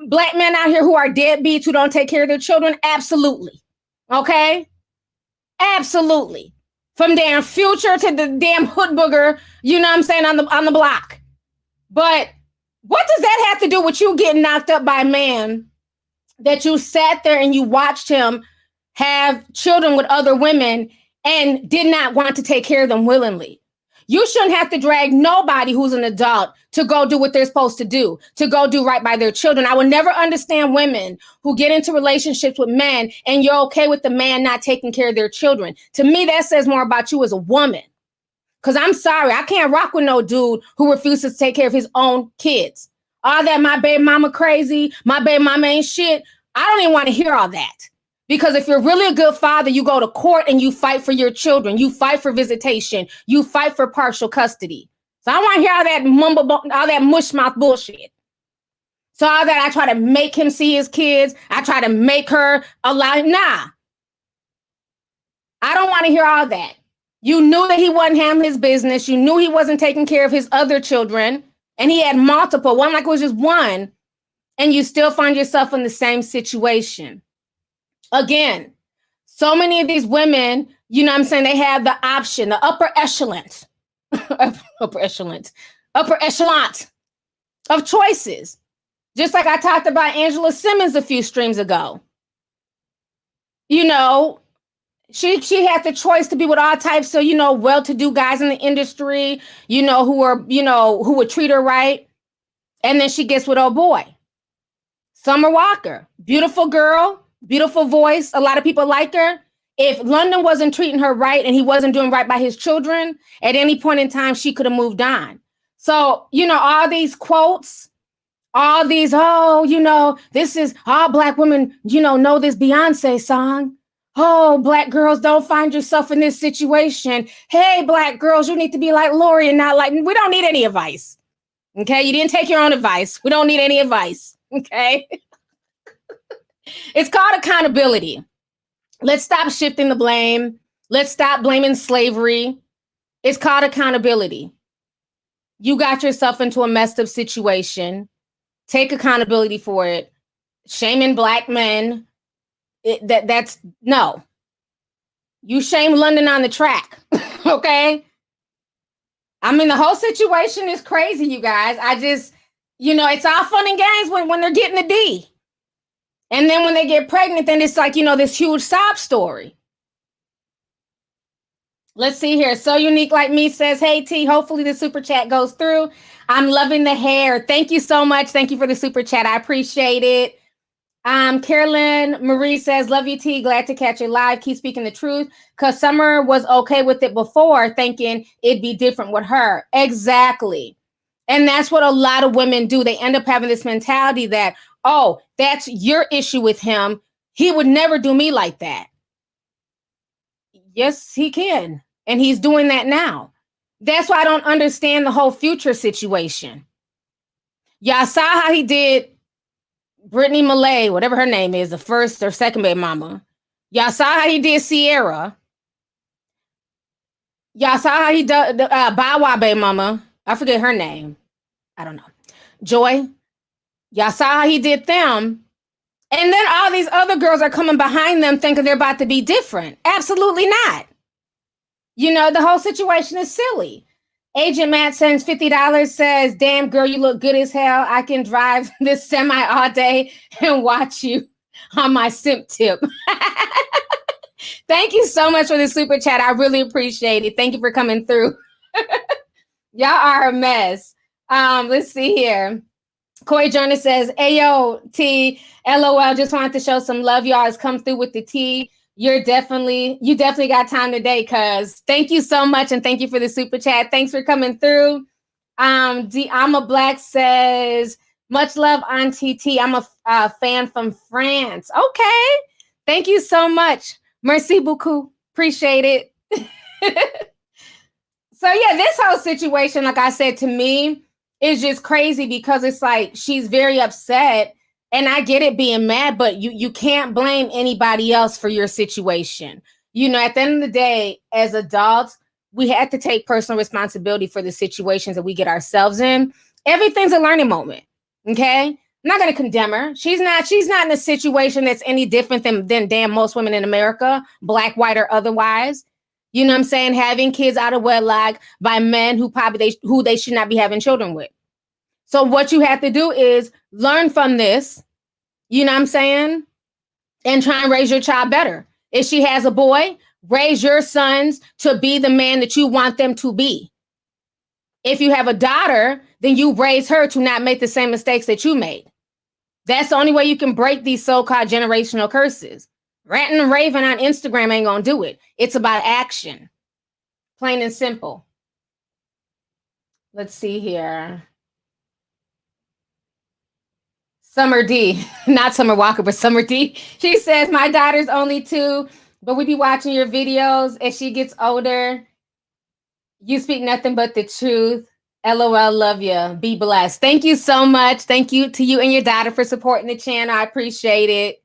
[SPEAKER 2] Black men out here who are deadbeats who don't take care of their children? Absolutely. Okay? Absolutely. From damn Future to the damn hood booger, on the block. But what does that have to do with you getting knocked up by a man that you sat there and you watched him have children with other women and did not want to take care of them willingly? You shouldn't have to drag nobody who's an adult to go do what they're supposed to do right by their children. I will never understand women who get into relationships with men and you're okay with the man not taking care of their children. To me, that says more about you as a woman. Because I'm sorry, I can't rock with no dude who refuses to take care of his own kids. All that my baby mama crazy, my baby mama ain't shit. I don't even want to hear all that. Because if you're really a good father, you go to court and you fight for your children. You fight for visitation. You fight for partial custody. So I don't want to hear all that all that mushmouth bullshit. So all that I try to make him see his kids. I try to make her allow. Nah. I don't want to hear all that. You knew that he wasn't handling his business. You knew he wasn't taking care of his other children. And he had multiple. One like it was just one. And you still find yourself in the same situation. Again, so many of these women, they have the option, the upper echelon of choices. Just like I talked about Angela Simmons a few streams ago. She had the choice to be with all types of, well-to-do guys in the industry, who would treat her right. And then she gets with old boy. Summer Walker, beautiful girl. Beautiful voice. A lot of people like her. If London wasn't treating her right and he wasn't doing right by his children, at any point in time, she could have moved on. So, all these quotes, all these, this is all Black women, know this Beyonce song. Oh, Black girls, don't find yourself in this situation. Hey, Black girls, you need to be like Lori and not like, we don't need any advice. Okay. You didn't take your own advice. We don't need any advice. Okay. It's called accountability. Let's stop shifting the blame. Let's stop blaming slavery. It's called accountability. You got yourself into a messed up situation. Take accountability for it. Shaming Black men. That's no. You shame London on the track. Okay. I mean, the whole situation is crazy, you guys. I just, it's all fun and games when they're getting the D. And then when they get pregnant, then it's like, this huge sob story. Let's see here. So Unique Like Me says, hey, T, hopefully the super chat goes through. I'm loving the hair. Thank you so much. Thank you for the super chat. I appreciate it. Carolyn Marie says, love you, T. Glad to catch you live. Keep speaking the truth. Because Summer was okay with it before, thinking it'd be different with her. Exactly. And that's what a lot of women do. They end up having this mentality that, oh, that's your issue with him. He would never do me like that. Yes, he can. And he's doing that now. That's why I don't understand the whole Future situation. Y'all saw how he did Brittany Malay, whatever her name is, the first or second baby mama. Y'all saw how he did Sierra. Y'all saw how he did Bow Wow baby mama. I forget her name. I don't know. Joy. Y'all saw how he did them. And then all these other girls are coming behind them thinking they're about to be different. Absolutely not. You know, the whole situation is silly. Agent Matt sends $50, says, damn girl, you look good as hell. I can drive this semi all day and watch you on my simp tip. Thank you so much for the super chat. I really appreciate it. Thank you for coming through. Y'all are a mess. Let's see here. Corey Jonas says, Ayo, T, LOL, just wanted to show some love. Y'all has come through with the T. You definitely got time today, cuz. Thank you so much, and thank you for the super chat. Thanks for coming through. I'm a Black says, much love on TT. I'm a fan from France. Okay. Thank you so much. Merci beaucoup. Appreciate it. So yeah, this whole situation, like I said, to me, is just crazy because it's like she's very upset. And I get it being mad, but you can't blame anybody else for your situation. You know, at the end of the day, as adults, we have to take personal responsibility for the situations that we get ourselves in. Everything's a learning moment. Okay. I'm not going to condemn her. She's not in a situation that's any different than damn most women in America, Black, white, or otherwise. You know what I'm saying? Having kids out of wedlock by men who they should not be having children with. So what you have to do is learn from this, you know what I'm saying? And try and raise your child better. If she has a boy, raise your sons to be the man that you want them to be. If you have a daughter, then you raise her to not make the same mistakes that you made. That's the only way you can break these so-called generational curses. Ranting and raving on Instagram ain't gonna do it. It's about action. Plain and simple. Let's see here. Summer D, not Summer Walker, but Summer D. She says, my daughter's only 2, but we be watching your videos. As she gets older, you speak nothing but the truth. LOL, love you. Be blessed. Thank you so much. Thank you to you and your daughter for supporting the channel. I appreciate it.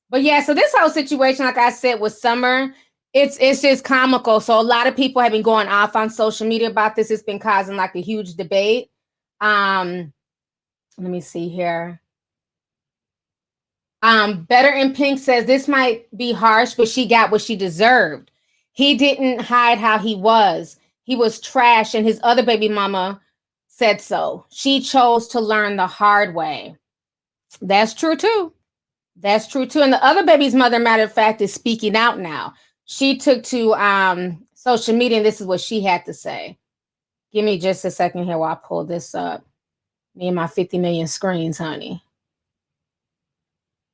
[SPEAKER 2] But yeah, so this whole situation, like I said, with Summer, it's just comical. So a lot of people have been going off on social media about this. It's been causing like a huge debate. Let me see here. Better in Pink says this might be harsh, but she got what she deserved. He didn't hide how he was. He was trash, and his other baby mama said so. She chose to learn the hard way. That's true too. That's true too. And the other baby's mother, matter of fact, is speaking out now. She took to social media, and this is what she had to say. Give me just a second here while I pull this up. Me and my 50 million screens, honey.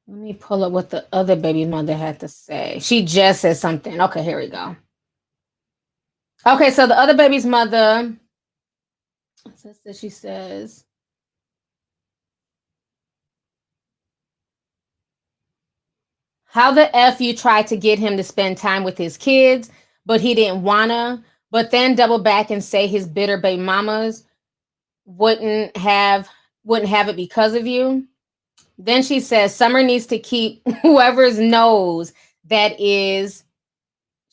[SPEAKER 2] Let me pull up what the other baby mother had to say. She just said something. Okay, here we go. Okay, so the other baby's mother, she says, how the F you tried to get him to spend time with his kids, but he didn't wanna, but then double back and say his bitter baby mamas wouldn't have it because of you. Then she says Summer needs to keep whoever's knows that is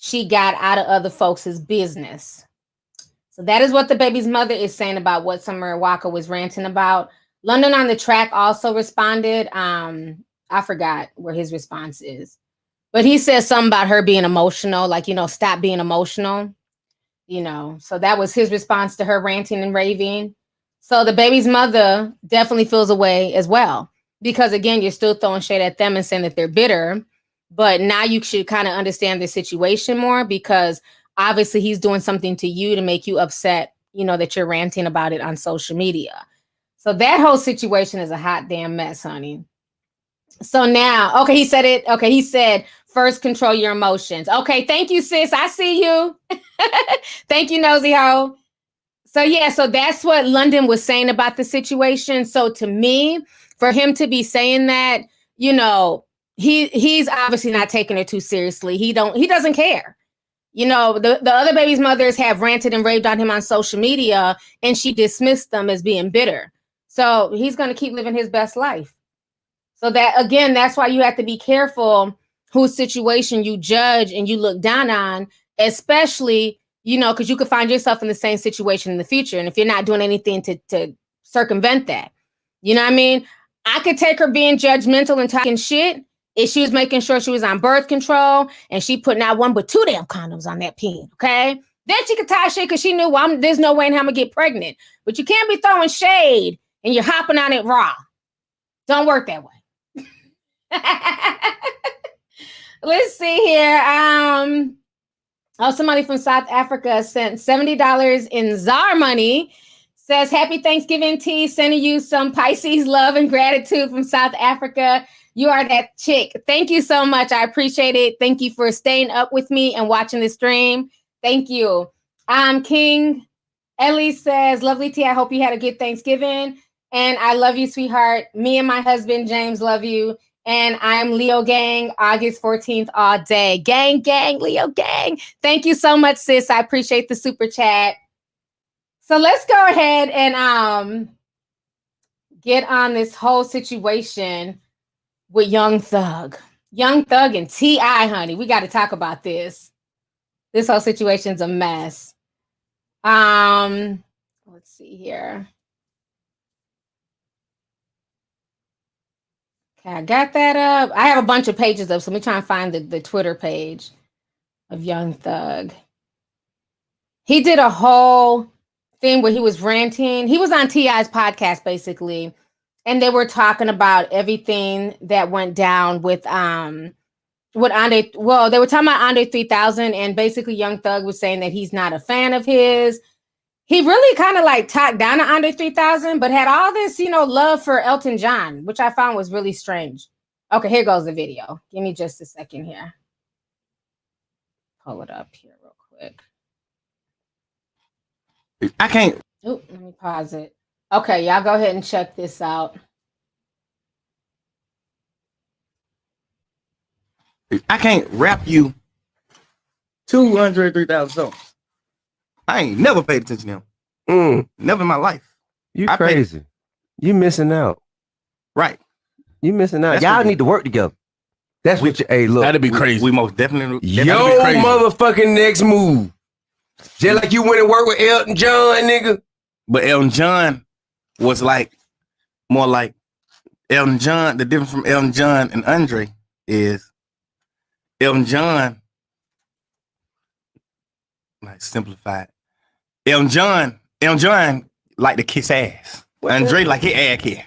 [SPEAKER 2] she got out of other folks' business. So that is what the baby's mother is saying about what Summer Walker was ranting about. London on the Track also responded. I forgot where his response is, but he says something about her being emotional, like, you know, stop being emotional, you know. So that was his response to her ranting and raving. So the baby's mother definitely feels away as well, because again, you're still throwing shade at them and saying that they're bitter, but now you should kind of understand the situation more, because obviously he's doing something to you to make you upset, you know, that you're ranting about it on social media. So that whole situation is a hot damn mess, honey. So now, okay, he said it. Okay, he said, first control your emotions. Okay, thank you, sis. I see you. Thank you, nosy hoe. So yeah, so that's what London was saying about the situation. So to me, for him to be saying that, you know, he's obviously not taking it too seriously. He doesn't care. You know, the other baby's mothers have ranted and raved on him on social media, and she dismissed them as being bitter. So he's going to keep living his best life. So that, again, that's why you have to be careful whose situation you judge and you look down on, especially, you know, because you could find yourself in the same situation in the future. And if you're not doing anything to circumvent that, you know what I mean? I could take her being judgmental and talking shit if she was making sure she was on birth control and she put not one but 2 damn condoms on that pen, okay? Then she could tie shit because she knew, well, there's no way in hell I'm going to get pregnant. But you can't be throwing shade and you're hopping on it raw. Don't work that way. Let's see here. Somebody from South Africa sent $70 in ZAR money. Says, happy Thanksgiving, T. Sending you some Pisces love and gratitude from South Africa. You are that chick. Thank you so much. I appreciate it. Thank you for staying up with me and watching the stream. Thank you. King Ellie says, lovely T, I hope you had a good Thanksgiving. And I love you, sweetheart. Me and my husband, James, love you. And I'm Leo Gang, August 14th all day. Gang, Leo Gang. Thank you so much, sis. I appreciate the super chat. So let's go ahead and get on this whole situation with Young Thug. Young Thug and T.I., honey. We got to talk about this. This whole situation's a mess. Let's see here. Okay, I got that up. I have a bunch of pages up, so let me try and find the Twitter page of Young Thug. He did a whole thing where he was ranting. He was on T.I.'s podcast, basically, and they were talking about everything that went down with Andre. Well, they were talking about Andre 3000, and basically Young Thug was saying that he's not a fan of his. He really kind of like talked down to Andre 3000, but had all this, love for Elton John, which I found was really strange. Okay, here goes the video. Give me just a second here. Pull it up here real quick.
[SPEAKER 6] I can't.
[SPEAKER 2] Oh, let me pause it. Okay, y'all go ahead and check this out.
[SPEAKER 6] I can't rap you 203,000 songs. I ain't never paid attention to him. Never in my life.
[SPEAKER 7] You crazy. You missing out.
[SPEAKER 6] Right.
[SPEAKER 7] You missing out. Y'all need to work together. That's what you, hey, look.
[SPEAKER 6] That'd be crazy. We most definitely.
[SPEAKER 7] Yo, motherfucking next move. Just like you went and worked with Elton John, nigga.
[SPEAKER 6] But Elton John was like, more like Elton John. The difference from Elton John and Andre is Elton John, like simplified. Elton John like to kiss ass. Andre like his ass kiss.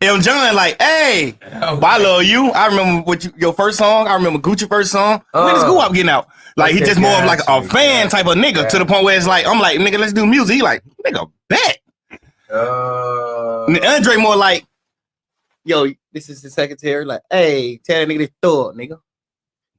[SPEAKER 6] Elton John like, hey, I love you. I remember your first song. I remember Gucci first song. When is Goo Up getting out? Like he just more of like a fan type of nigga to the point where it's like, I'm like, nigga, let's do music. He like, nigga, bet. Andre more like, yo, this is the secretary. Like, hey, tell that nigga this thug, nigga.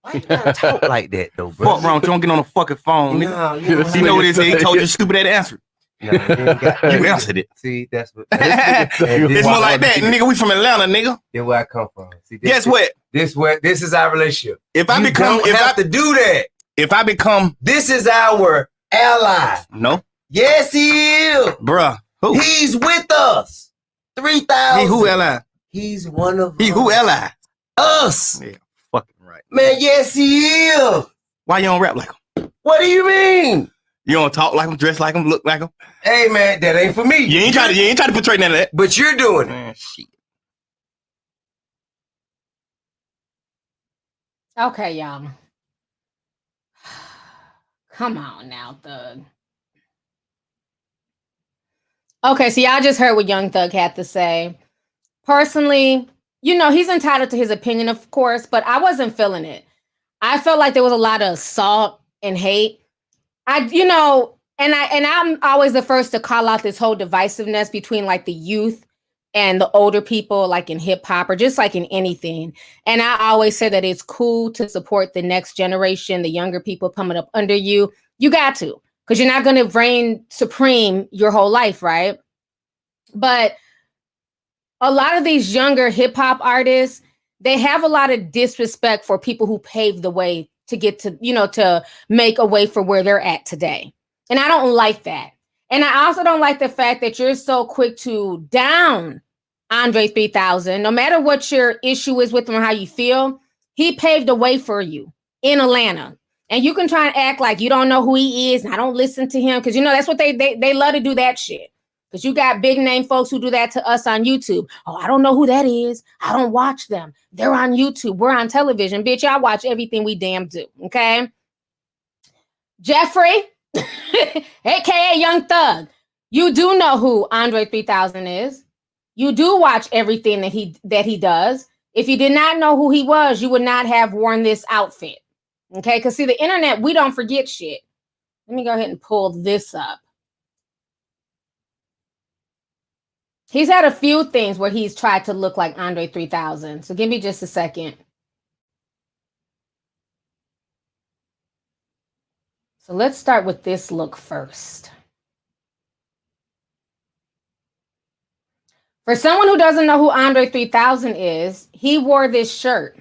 [SPEAKER 7] Why you gotta talk like that though, bro?
[SPEAKER 6] Fuck wrong, don't get on the fucking phone, nigga. You know what it is? He told you stupid at answer.
[SPEAKER 7] No, you
[SPEAKER 6] answered it.
[SPEAKER 7] See, that's what.
[SPEAKER 6] It's more like that, nigga. We from Atlanta, nigga.
[SPEAKER 7] That's where I come from. See,
[SPEAKER 6] guess what?
[SPEAKER 7] This is our relationship.
[SPEAKER 6] If I become,
[SPEAKER 7] if I have to do that,
[SPEAKER 6] if I become,
[SPEAKER 7] this is our ally.
[SPEAKER 6] No.
[SPEAKER 7] Yes, he is,
[SPEAKER 6] bruh. Who?
[SPEAKER 7] He's with us. 3,000.
[SPEAKER 6] He who ally?
[SPEAKER 7] He's one of
[SPEAKER 6] he
[SPEAKER 7] us.
[SPEAKER 6] who ally?
[SPEAKER 7] Us.
[SPEAKER 6] Yeah, fucking right,
[SPEAKER 7] man. Yes, he is.
[SPEAKER 6] Why you don't rap like him?
[SPEAKER 7] What do you mean?
[SPEAKER 6] You don't talk like him, dress like him, look like him?
[SPEAKER 7] Hey man, that ain't for me.
[SPEAKER 6] You ain't trying to portray none of that.
[SPEAKER 7] But you're doing it.
[SPEAKER 6] Man, shit.
[SPEAKER 2] Okay, y'all. Come on now, Thug. Okay, so y'all just heard what Young Thug had to say. Personally, he's entitled to his opinion, of course, but I wasn't feeling it. I felt like there was a lot of assault and hate. I'm always the first to call out this whole divisiveness between like the youth and the older people, like in hip hop or just like in anything. And I always say that it's cool to support the next generation, the younger people coming up under you. You got to, because you're not going to reign supreme your whole life, right? But a lot of these younger hip hop artists, they have a lot of disrespect for people who paved the way to get to, to make a way for where they're at today. And I don't like that. And I also don't like the fact that you're so quick to down Andre 3000. No matter what your issue is with him or how you feel, he paved a way for you in Atlanta. And you can try and act like you don't know who he is and I don't listen to him because, that's what they love to do that shit. Because you got big name folks who do that to us on YouTube. Oh, I don't know who that is. I don't watch them. They're on YouTube. We're on television. Bitch, I watch everything we damn do. Okay? Jeffrey, aka Young Thug, you do know who Andre 3000 is. You do watch everything that he does. If you did not know who he was, you would not have worn this outfit. Okay? Because see, the internet, we don't forget shit. Let me go ahead and pull this up. He's had a few things where he's tried to look like Andre 3000. So give me just a second. So let's start with this look first. For someone who doesn't know who Andre 3000 is, he wore this shirt.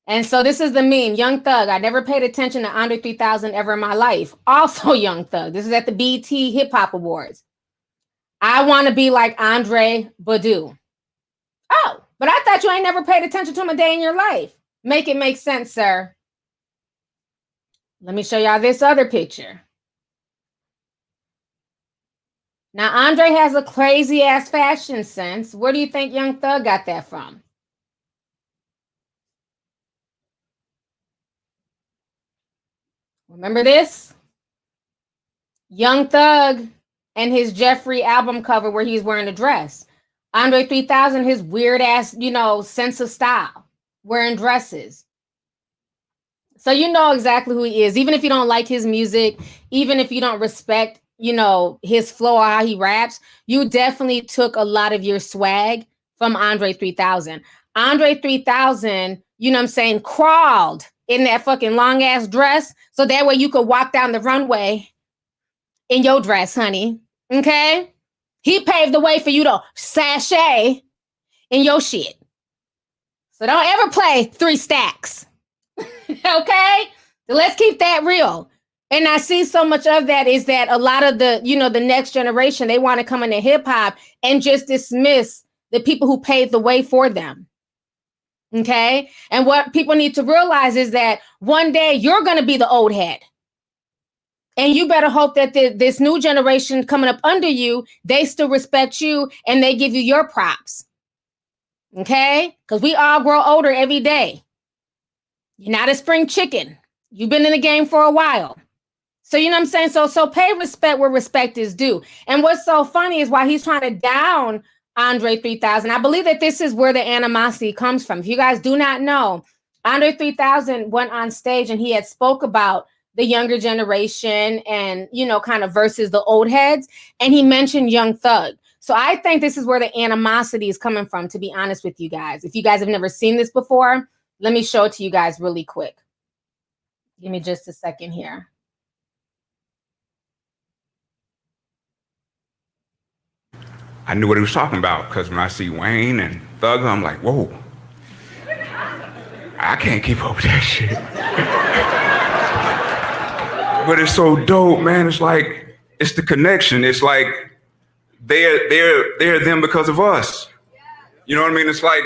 [SPEAKER 2] And so this is the meme, Young Thug. I never paid attention to Andre 3000 ever in my life. Also Young Thug. This is at the BET Hip Hop Awards. I want to be like Andre Badu. Oh, but I thought you ain't never paid attention to him a day in your life. Make it make sense, sir. Let me show y'all this other picture. Now, Andre has a crazy ass fashion sense. Where do you think Young Thug got that from? Remember this? Young Thug and his Jeffrey album cover where he's wearing a dress. Andre 3000, his weird ass, sense of style, wearing dresses. So you know exactly who he is. Even if you don't like his music, even if you don't respect, his flow or how he raps, you definitely took a lot of your swag from Andre 3000. Andre 3000, crawled in that fucking long ass dress so that way you could walk down the runway in your dress, honey. Okay? He paved the way for you to sashay in your shit. So don't ever play 3 stacks. Okay? So let's keep that real. And I see so much of that is that a lot of the, the next generation, they want to come into hip hop and just dismiss the people who paved the way for them. Okay? And what people need to realize is that one day you're going to be the old head. And you better hope that this new generation coming up under you, they still respect you and they give you your props. Okay? Because we all grow older every day. You're not a spring chicken. You've been in the game for a while. So, you know what I'm saying? So pay respect where respect is due. And what's so funny is while he's trying to down Andre 3000, I believe that this is where the animosity comes from. If you guys do not know, Andre 3000 went on stage and he had spoke about the younger generation and, kind of versus the old heads. And he mentioned Young Thug. So I think this is where the animosity is coming from, to be honest with you guys. If you guys have never seen this before, let me show it to you guys really quick. Give me just a second here.
[SPEAKER 8] I knew what he was talking about because when I see Wayne and Thug, I'm like, whoa, I can't keep up with that shit. But it's so dope, man. It's like, it's the connection. It's like they're them because of us. You know what I mean? It's like,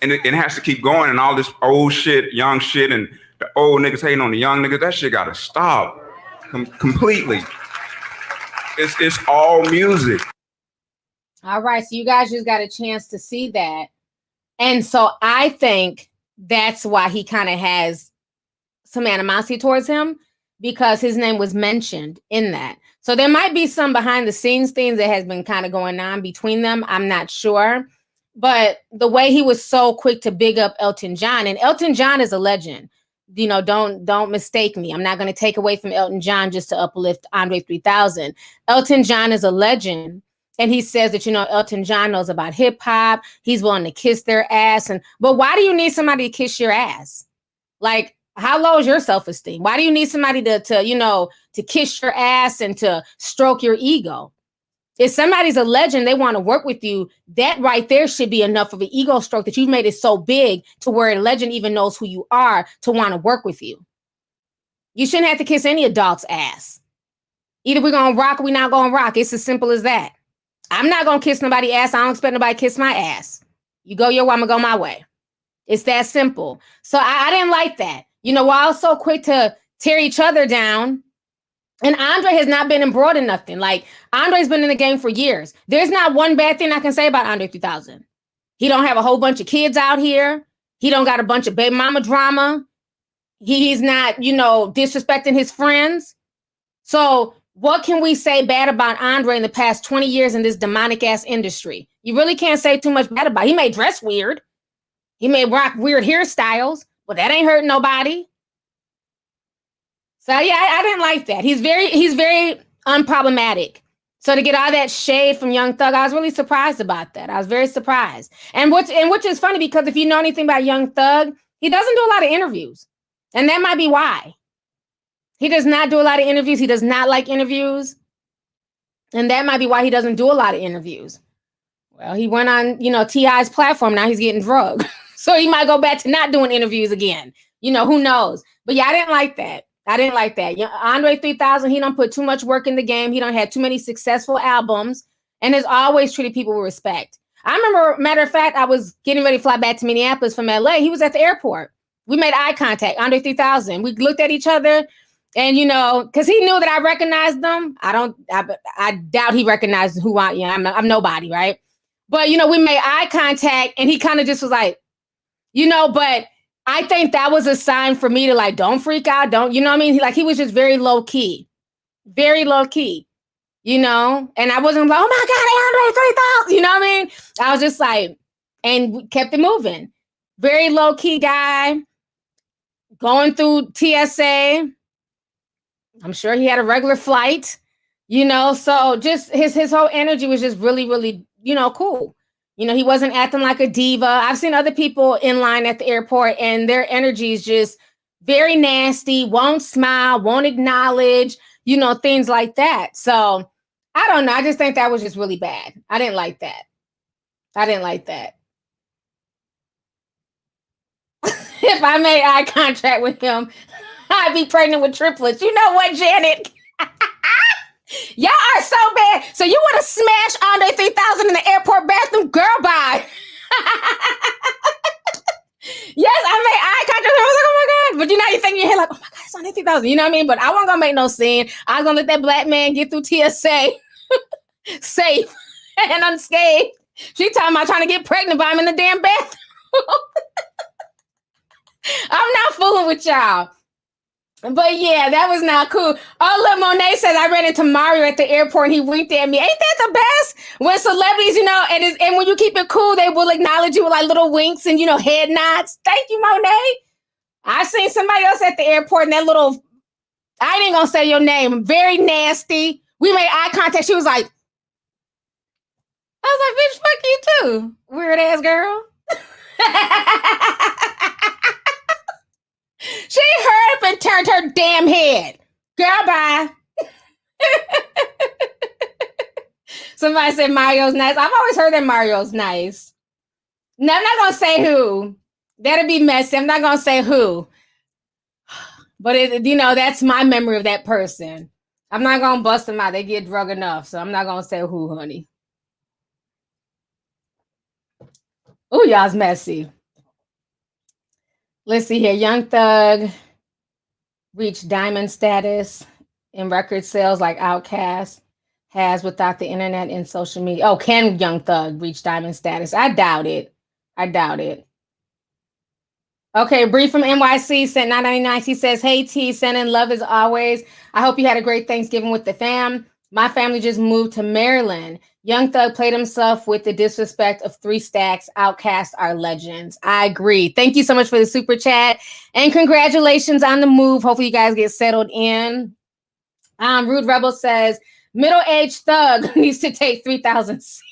[SPEAKER 8] and it has to keep going, and all this old shit, young shit, and the old niggas hating on the young niggas, that shit gotta stop completely. It's all music.
[SPEAKER 2] All right, so you guys just got a chance to see that. And so I think that's why he kind of has some animosity towards him, because his name was mentioned in that. So there might be some behind the scenes things that has been kind of going on between them. I'm not sure. But the way he was so quick to big up Elton John, and Elton John is a legend. Don't mistake me. I'm not going to take away from Elton John just to uplift Andre 3000. Elton John is a legend. And he says that, Elton John knows about hip hop. He's willing to kiss their ass. But why do you need somebody to kiss your ass? Like, how low is your self-esteem? Why do you need somebody to kiss your ass and to stroke your ego? If somebody's a legend, they want to work with you, that right there should be enough of an ego stroke that you've made it so big to where a legend even knows who you are to want to work with you. You shouldn't have to kiss any adult's ass. Either we're going to rock or we're not going to rock. It's as simple as that. I'm not going to kiss nobody's ass. I don't expect nobody to kiss my ass. You go your way, I'm going to go my way. It's that simple. So I didn't like that. We're all so quick to tear each other down And Andre has not been embroiled in nothing. Like, Andre's been in the game for years. There's not one bad thing I can say about Andre 3000. He don't have a whole bunch of kids out here. He don't got a bunch of baby mama drama. He's not, you know, disrespecting his friends. So what can we say bad about Andre in the past 20 years in this demonic ass industry? You really can't say too much bad about it. He may dress weird. He may rock weird hairstyles, but that ain't hurting nobody. So yeah, I didn't like that. He's very unproblematic. So to get all that shade from Young Thug, I was really surprised about that. I was very surprised. And which is funny, because if you know anything about Young Thug, he doesn't do a lot of interviews. And that might be why. He does not do a lot of interviews. He does not like interviews. And that might be why he doesn't do a lot of interviews. Well, he went on, you know, T.I.'s platform. Now he's getting drugged. So he might go back to not doing interviews again. You know, who knows? But yeah, I didn't like that. Andre 3000, he don't put too much work in the game. He don't have too many successful albums and has always treated people with respect. I remember, matter of fact, I was getting ready to fly back to Minneapolis from LA. He was at the airport. We made eye contact, Andre 3000. We looked at each other and, you know, because he knew that I recognized them. I doubt he recognized who I am. I'm nobody, right? But, you know, we made eye contact and he kind of just was like, you know, but I think that was a sign for me to like, don't freak out. Don't, you know what I mean? He was just very low key, you know? And I wasn't like, oh my God, Andre 3000, you know what I mean? I was just like, and we kept it moving. Very low key guy going through TSA. I'm sure he had a regular flight, you know? So just his whole energy was just really, really, you know, cool. You know, he wasn't acting like a diva. I've seen other people in line at the airport and their energy is just very nasty, won't smile, won't acknowledge, you know, things like that. So I don't know. I just think that was just really bad. I didn't like that. If I made eye contact with him, I'd be pregnant with triplets. You know what, Janet? Y'all are so bad. So you want to smash Andre 3000 in the airport bathroom? Girl, bye. Yes, I made eye contact. I was like, oh my God. But you know, you think in your head like, oh my God, it's Andre 3000. You know what I mean? But I wasn't going to make no scene. I was going to let that black man get through TSA safe and unscathed. She talking about trying to get pregnant by him in the damn bathroom. I'm not fooling with y'all. But yeah, that was not cool. Oh, look, Monet says, I ran into Mario at the airport and he winked at me. Ain't that the best? When celebrities, you know, and when you keep it cool, they will acknowledge you with like little winks and, you know, head nods. Thank you, Monet. I seen somebody else at the airport and that little, I ain't gonna say your name, very nasty. We made eye contact. She was like, I was like, bitch, fuck you too, weird ass girl. She hurried up and turned her damn head. Girl, bye. Somebody said Mario's nice. I've always heard that Mario's nice. No, I'm not going to say who. That'd be messy. I'm not going to say who. But, you know, that's my memory of that person. I'm not going to bust them out. They get drug enough. So I'm not going to say who, honey. Ooh, y'all's messy. Let's see here. Young Thug reached diamond status in record sales like Outkast has without the internet and social media. Oh, can Young Thug reach diamond status? I doubt it. Okay, Bree from NYC sent 999. She says, hey, T, sending love as always. I hope you had a great Thanksgiving with the fam. My family just moved to Maryland. Young Thug played himself with the disrespect of 3 Stacks. Outkast are legends. I agree. Thank you so much for the super chat. And congratulations on the move. Hopefully you guys get settled in. Rude Rebel says, middle-aged Thug needs to take 3,000 seats.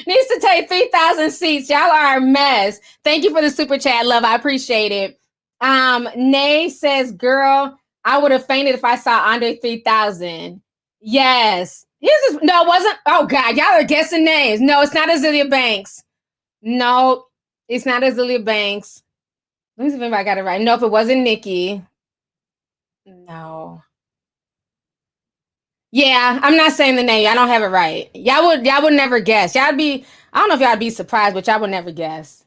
[SPEAKER 2] Needs to take 3,000 seats. Y'all are a mess. Thank you for the super chat, love. I appreciate it. Nay says, girl, I would have fainted if I saw Andre 3000. Yes. No, it wasn't. Oh, God. Y'all are guessing names. No, it's not Azealia Banks. No, it's not Azealia Banks. Let me see if I got it right. No, if it wasn't Nikki. No. Yeah, I'm not saying the name. I don't have it right. Y'all would never guess. I don't know if y'all would be surprised, but y'all would never guess.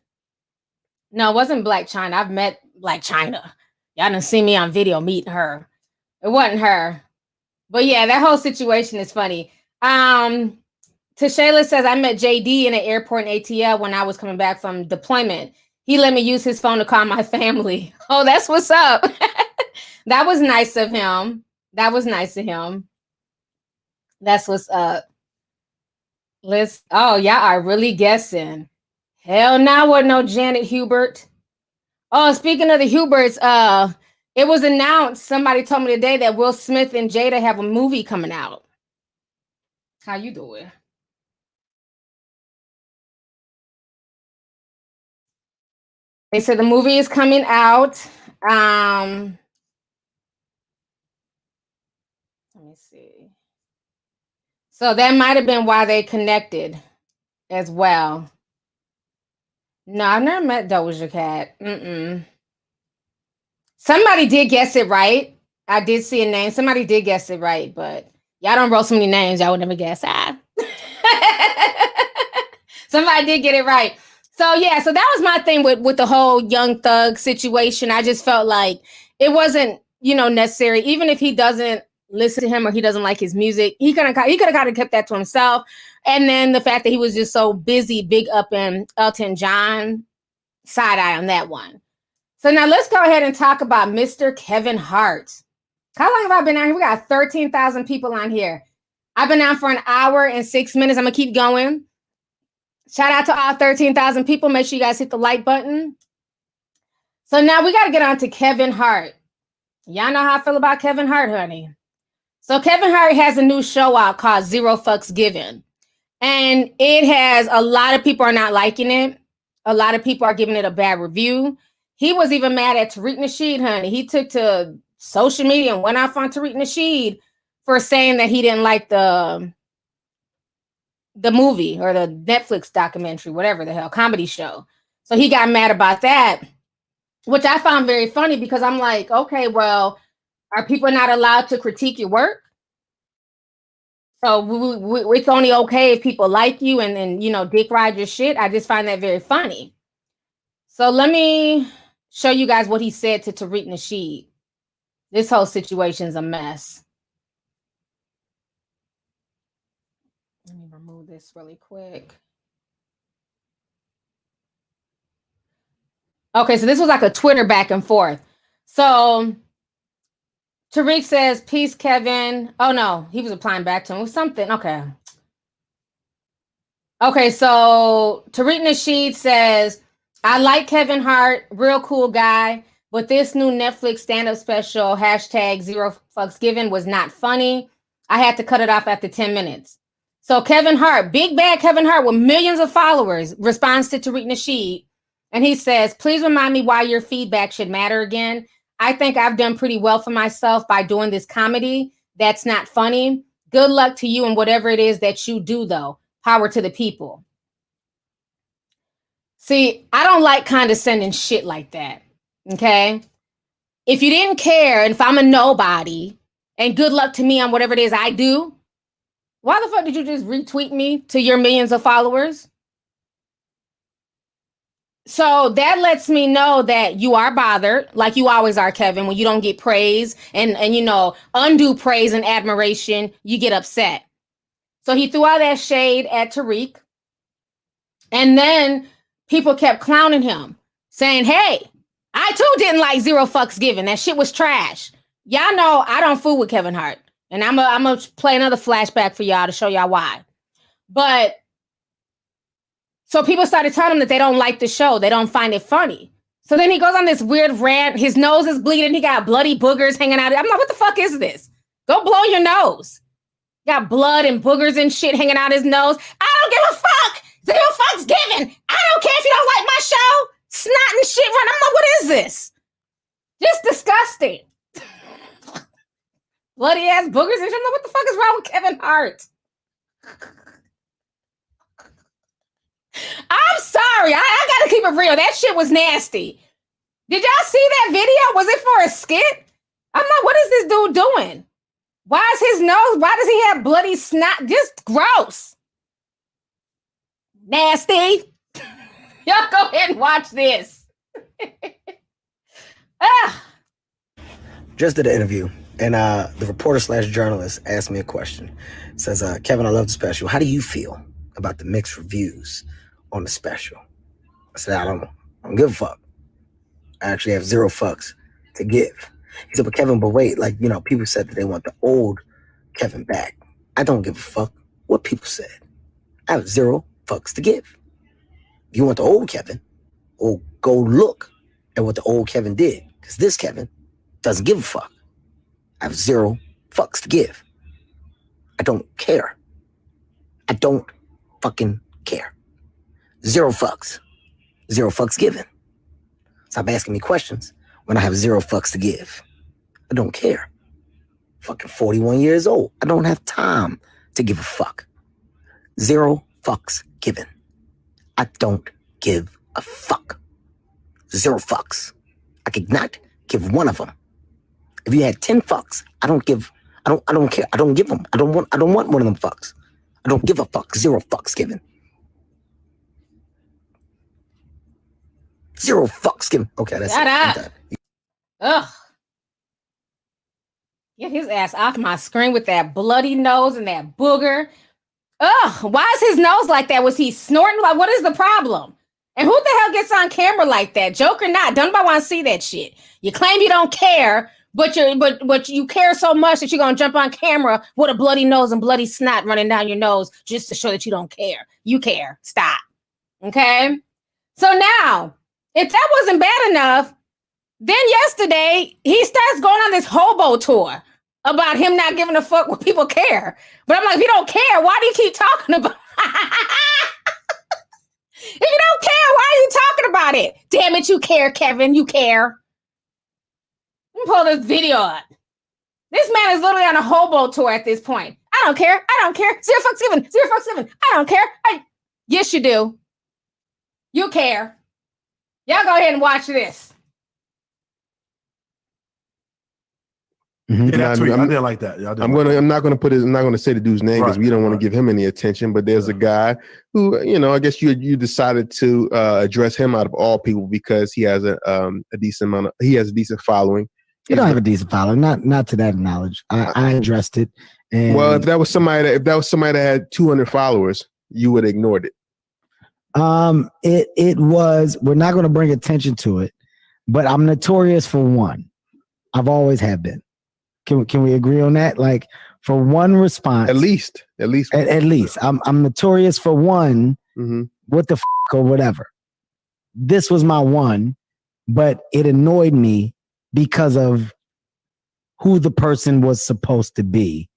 [SPEAKER 2] No, it wasn't Black China. I've met Black China. Y'all done see me on video meeting her. It wasn't her. But yeah, that whole situation is funny. Tashayla says, I met JD in an airport in ATL when I was coming back from deployment. He let me use his phone to call my family. Oh, that's what's up. That was nice of him. That was nice of him. That's what's up. Oh, y'all are really guessing. Hell no, wasn't no Janet Hubert. Oh, speaking of the Huberts, it was announced, somebody told me today that Will Smith and Jada have a movie coming out. How you doing? They said the movie is coming out. Let me see. So that might have been why they connected as well. No, I've never met Doja Cat. Somebody did guess it right. I did see a name. Somebody did guess it right, but y'all don't roll so many names. Y'all would never guess. Somebody did get it right. So yeah, so that was my thing with the whole Young Thug situation. I just felt like it wasn't, necessary. Even if he doesn't listen to him or he doesn't like his music, he could have kind of kept that to himself. And then the fact that he was just so busy big up in Elton John, side eye on that one. So now let's go ahead and talk about Mr. Kevin Hart. How long have I been on here? We got 13,000 people on here. I've been on for an hour and 6 minutes. I'm going to keep going. Shout out to all 13,000 people. Make sure you guys hit the like button. So now we got to get on to Kevin Hart. Y'all know how I feel about Kevin Hart, honey. So Kevin Hart has a new show out called Zero Fucks Given. And it has, a lot of people are not liking it. A lot of people are giving it a bad review. He was even mad at Tariq Nasheed, honey. He took to social media and went off on Tariq Nasheed for saying that he didn't like the movie or the Netflix documentary, whatever the hell, comedy show. So he got mad about that, which I found very funny because I'm like, okay, well, are people not allowed to critique your work? So it's only okay if people like you and dick ride your shit. I just find that very funny. So let me show you guys what he said to Tariq Nasheed. This whole situation's a mess. Let me remove this really quick. Okay, so this was like a Twitter back and forth. So Tariq says, peace, Kevin. Oh, no, he was replying back to him with something. Okay, so Tariq Nasheed says, I like Kevin Hart, real cool guy, but this new Netflix stand-up special, hashtag Zero Fucks Given, was not funny. I had to cut it off after 10 minutes. So Kevin Hart, big bad Kevin Hart with millions of followers, responds to Tariq Nasheed. And he says, please remind me why your feedback should matter again. I think I've done pretty well for myself by doing this comedy. That's not funny. Good luck to you and whatever it is that you do, though. Power to the people. See, I don't like condescending shit like that. Okay? If you didn't care, and if I'm a nobody, and good luck to me on whatever it is I do, why the fuck did you just retweet me to your millions of followers? So that lets me know that you are bothered, like you always are, Kevin, when you don't get praise and undue praise and admiration, you get upset. So he threw all that shade at Tariq. And then people kept clowning him, saying, hey, I too didn't like Zero Fucks Given. That shit was trash. Y'all know I don't fool with Kevin Hart. And I'm going to play another flashback for y'all to show y'all why. But so people started telling him that they don't like the show. They don't find it funny. So then he goes on this weird rant. His nose is bleeding. He got bloody boogers hanging out. I'm like, what the fuck is this? Go blow your nose. Got blood and boogers and shit hanging out his nose. I don't give a fuck. Zero fucks given. I don't care if you don't like my show. Snot and shit running. I'm like, what is this? Just disgusting. Bloody ass boogers and shit. I'm like, what the fuck is wrong with Kevin Hart? I'm sorry. I gotta keep it real. That shit was nasty. Did y'all see that video? Was it for a skit? I'm like, what is this dude doing? Why is his nose? Why does he have bloody snot? Just gross. Nasty. Y'all go ahead and watch this.
[SPEAKER 9] Just did an interview. And the reporter/journalist asked me a question. Says, Kevin, I love the special. How do you feel about the mixed reviews on the special? I said, I don't give a fuck. I actually have 0 fucks to give. He said, but Kevin, but wait, like, you know, people said that they want the old Kevin back. I don't give a fuck what people said. I have 0 fucks to give. If you want the old Kevin, well, go look at what the old Kevin did. Because this Kevin doesn't give a fuck. I have 0 fucks to give. I don't care. I don't fucking care. 0 fucks. 0 fucks given. Stop asking me questions when I have 0 fucks to give. I don't care. Fucking 41 years old. I don't have time to give a fuck. 0 fucks given. I don't give a fuck. 0 fucks. I could not give one of them. If you had 10 fucks, I don't care. I don't give them. I don't want one of them fucks. I don't give a fuck. 0 fucks given. 0 fucks given. Okay, that's
[SPEAKER 2] Shut
[SPEAKER 9] it. I'm
[SPEAKER 2] up.
[SPEAKER 9] done.
[SPEAKER 2] Ugh. Get his ass off my screen with that bloody nose and that booger. Ugh, why is his nose like that? Was he snorting? Like, what is the problem? And who the hell gets on camera like that? Joke or not, don't nobody want to see that shit. You claim you don't care, but you care so much that you're gonna jump on camera with a bloody nose and bloody snot running down your nose just to show that you don't care. You care. Stop. Okay? So now, if that wasn't bad enough, then yesterday he starts going on this hobo tour about him not giving a fuck what people care. But I'm like, if you don't care, why do you keep talking about If you don't care, why are you talking about it? Damn it, you care, Kevin. You care. Let me pull this video up. This man is literally on a hobo tour at this point. I don't care. I don't care. 0 fucks given. 0 fucks given. I don't care. Yes, you do. You care. Y'all go ahead and watch this.
[SPEAKER 5] Yeah, that tweet, I
[SPEAKER 10] I'm-
[SPEAKER 5] didn't like that. Yeah,
[SPEAKER 10] I'm not gonna say the dude's name because we don't want to give him any attention. But there's a guy who, you know, I guess you decided to address him out of all people because he has a decent amount of, he has a decent following.
[SPEAKER 9] You don't have a decent following, not to that knowledge. I addressed it. And
[SPEAKER 10] Well, if that was somebody that had 200 followers, you would have ignored it.
[SPEAKER 9] it was, we're not going to bring attention to it, but I'm notorious for one. I've always have been. Can we agree on that? Like, for one response,
[SPEAKER 10] At least.
[SPEAKER 9] I'm notorious for one. What the or whatever. This was my one, but it annoyed me because of who the person was supposed to be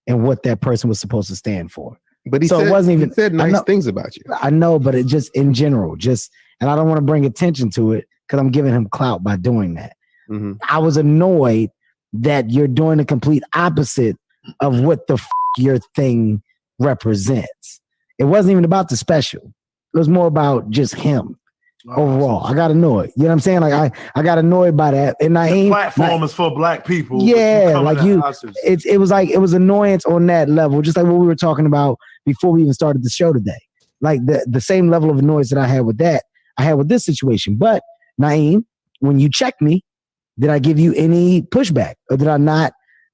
[SPEAKER 9] and what that person was supposed to stand for.
[SPEAKER 10] But he
[SPEAKER 9] it wasn't even,
[SPEAKER 10] said nice things about you.
[SPEAKER 9] I know, but it just in general, and I don't want to bring attention to it because I'm giving him clout by doing that. I was annoyed that you're doing the complete opposite of what the your thing represents. It wasn't even about the special. It was more about just him overall. I got annoyed. You know what I'm saying? Like I got annoyed by that. And
[SPEAKER 5] the platform is for black people.
[SPEAKER 9] Yeah, it was annoyance on that level, just like what we were talking about before we even started the show today. Like the same level of annoyance that I had with that, I had with this situation. But Naeem, when you checked me, did I give you any pushback, or did I not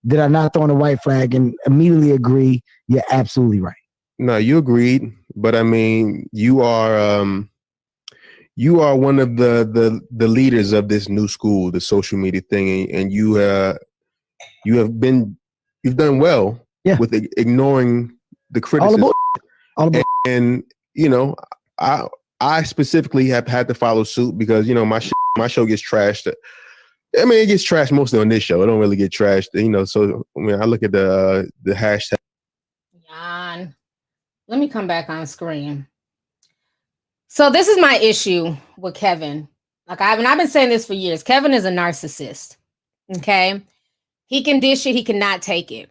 [SPEAKER 9] throw in a white flag and immediately agree? You're absolutely right.
[SPEAKER 10] No, you agreed, but I mean, you are one of the leaders of this new school, the social media thing, and you've done well with ignoring the criticism. And you know, I specifically have had to follow suit because, you know, my show gets trashed. I mean, it gets trashed mostly on this show. It don't really get trashed, you know. So I mean, I look at the hashtag.
[SPEAKER 2] Jan, let me come back on screen. So this is my issue with Kevin. Like I've been saying this for years. Kevin is a narcissist. Okay, he can dish it. He cannot take it.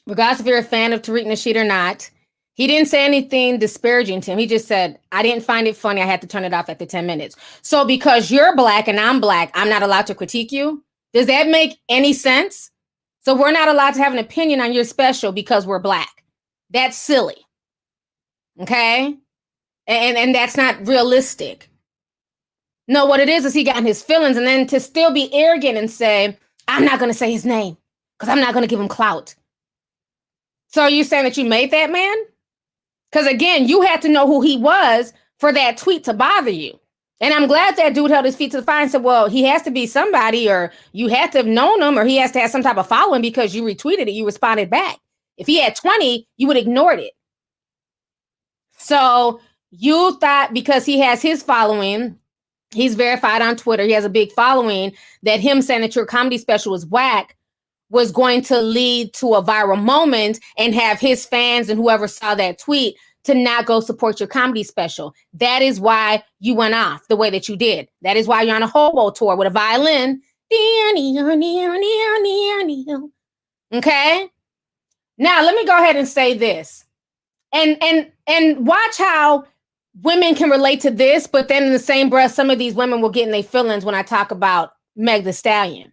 [SPEAKER 2] Regardless if you're a fan of Tariq Nasheed or not, he didn't say anything disparaging to him. He just said, I didn't find it funny. I had to turn it off after 10 minutes. So because you're black and I'm black, I'm not allowed to critique you? Does that make any sense? So we're not allowed to have an opinion on your special because we're black. That's silly. Okay? And that's not realistic. No, what it is he got in his feelings, and then to still be arrogant and say, I'm not going to say his name because I'm not going to give him clout. So are you saying that you made that man? Because again, you had to know who he was for that tweet to bother you. And I'm glad that dude held his feet to the fire and said, well, he has to be somebody, or you had to have known him, or he has to have some type of following because you retweeted it, you responded back. If he had 20, you would have ignored it. So you thought because he has his following, he's verified on Twitter, he has a big following, that him saying that your comedy special was whack was going to lead to a viral moment and have his fans and whoever saw that tweet to not go support your comedy special. That is why you went off the way that you did. That is why you're on a hobo tour with a violin. Okay? Now, let me go ahead and say this. And watch how women can relate to this, but then in the same breath, some of these women will get in their feelings when I talk about Meg Thee Stallion.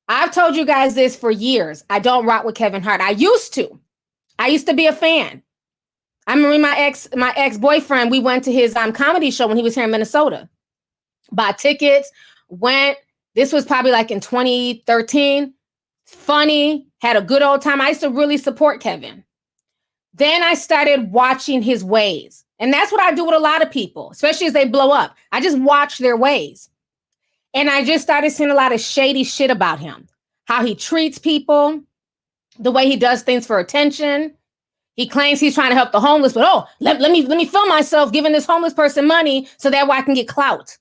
[SPEAKER 2] I've told you guys this for years. I don't rock with Kevin Hart. I used to be a fan. I remember my ex-boyfriend, we went to his comedy show when he was here in Minnesota. Bought tickets, went. This was probably like in 2013. Funny, had a good old time. I used to really support Kevin. Then I started watching his ways. And that's what I do with a lot of people, especially as they blow up. I just watch their ways. And I just started seeing a lot of shady shit about him. How he treats people, the way he does things for attention. He claims he's trying to help the homeless, but let me film myself giving this homeless person money so that way I can get clout.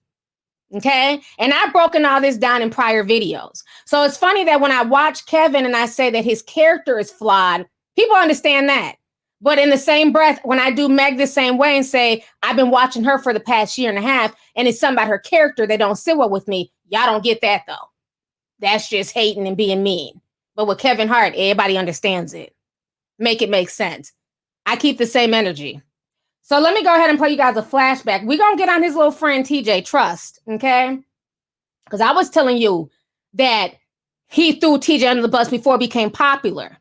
[SPEAKER 2] Okay? And I've broken all this down in prior videos. So it's funny that when I watch Kevin and I say that his character is flawed, people understand that. But in the same breath, when I do Meg the same way and say, I've been watching her for the past year and a half, and it's something about her character that don't sit well with me, y'all don't get that though. That's just hating and being mean. But with Kevin Hart, everybody understands it. Make it make sense. I keep the same energy. So let me go ahead and play you guys a flashback. We're going to get on his little friend, TJ Trust, okay? Because I was telling you that he threw TJ under the bus before it became popular.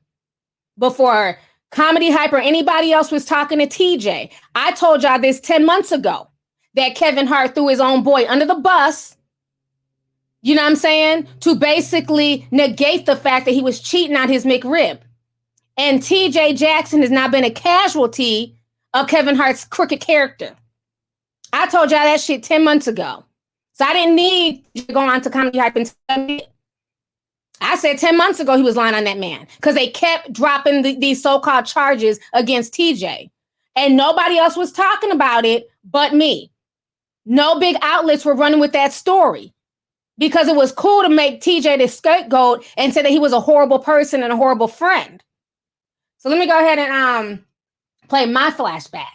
[SPEAKER 2] Before Comedy Hype or anybody else was talking to TJ. I told y'all this 10 months ago, that Kevin Hart threw his own boy under the bus, you know what I'm saying, to basically negate the fact that he was cheating on his McRib. And TJ Jackson has now been a casualty of Kevin Hart's crooked character. I told y'all that shit 10 months ago. So I didn't need to go on to Comedy Hype and tell me. I said 10 months ago he was lying on that man because they kept dropping these so-called charges against TJ. And nobody else was talking about it but me. No big outlets were running with that story because it was cool to make TJ the scapegoat and say that he was a horrible person and a horrible friend. So let me go ahead and play my flashback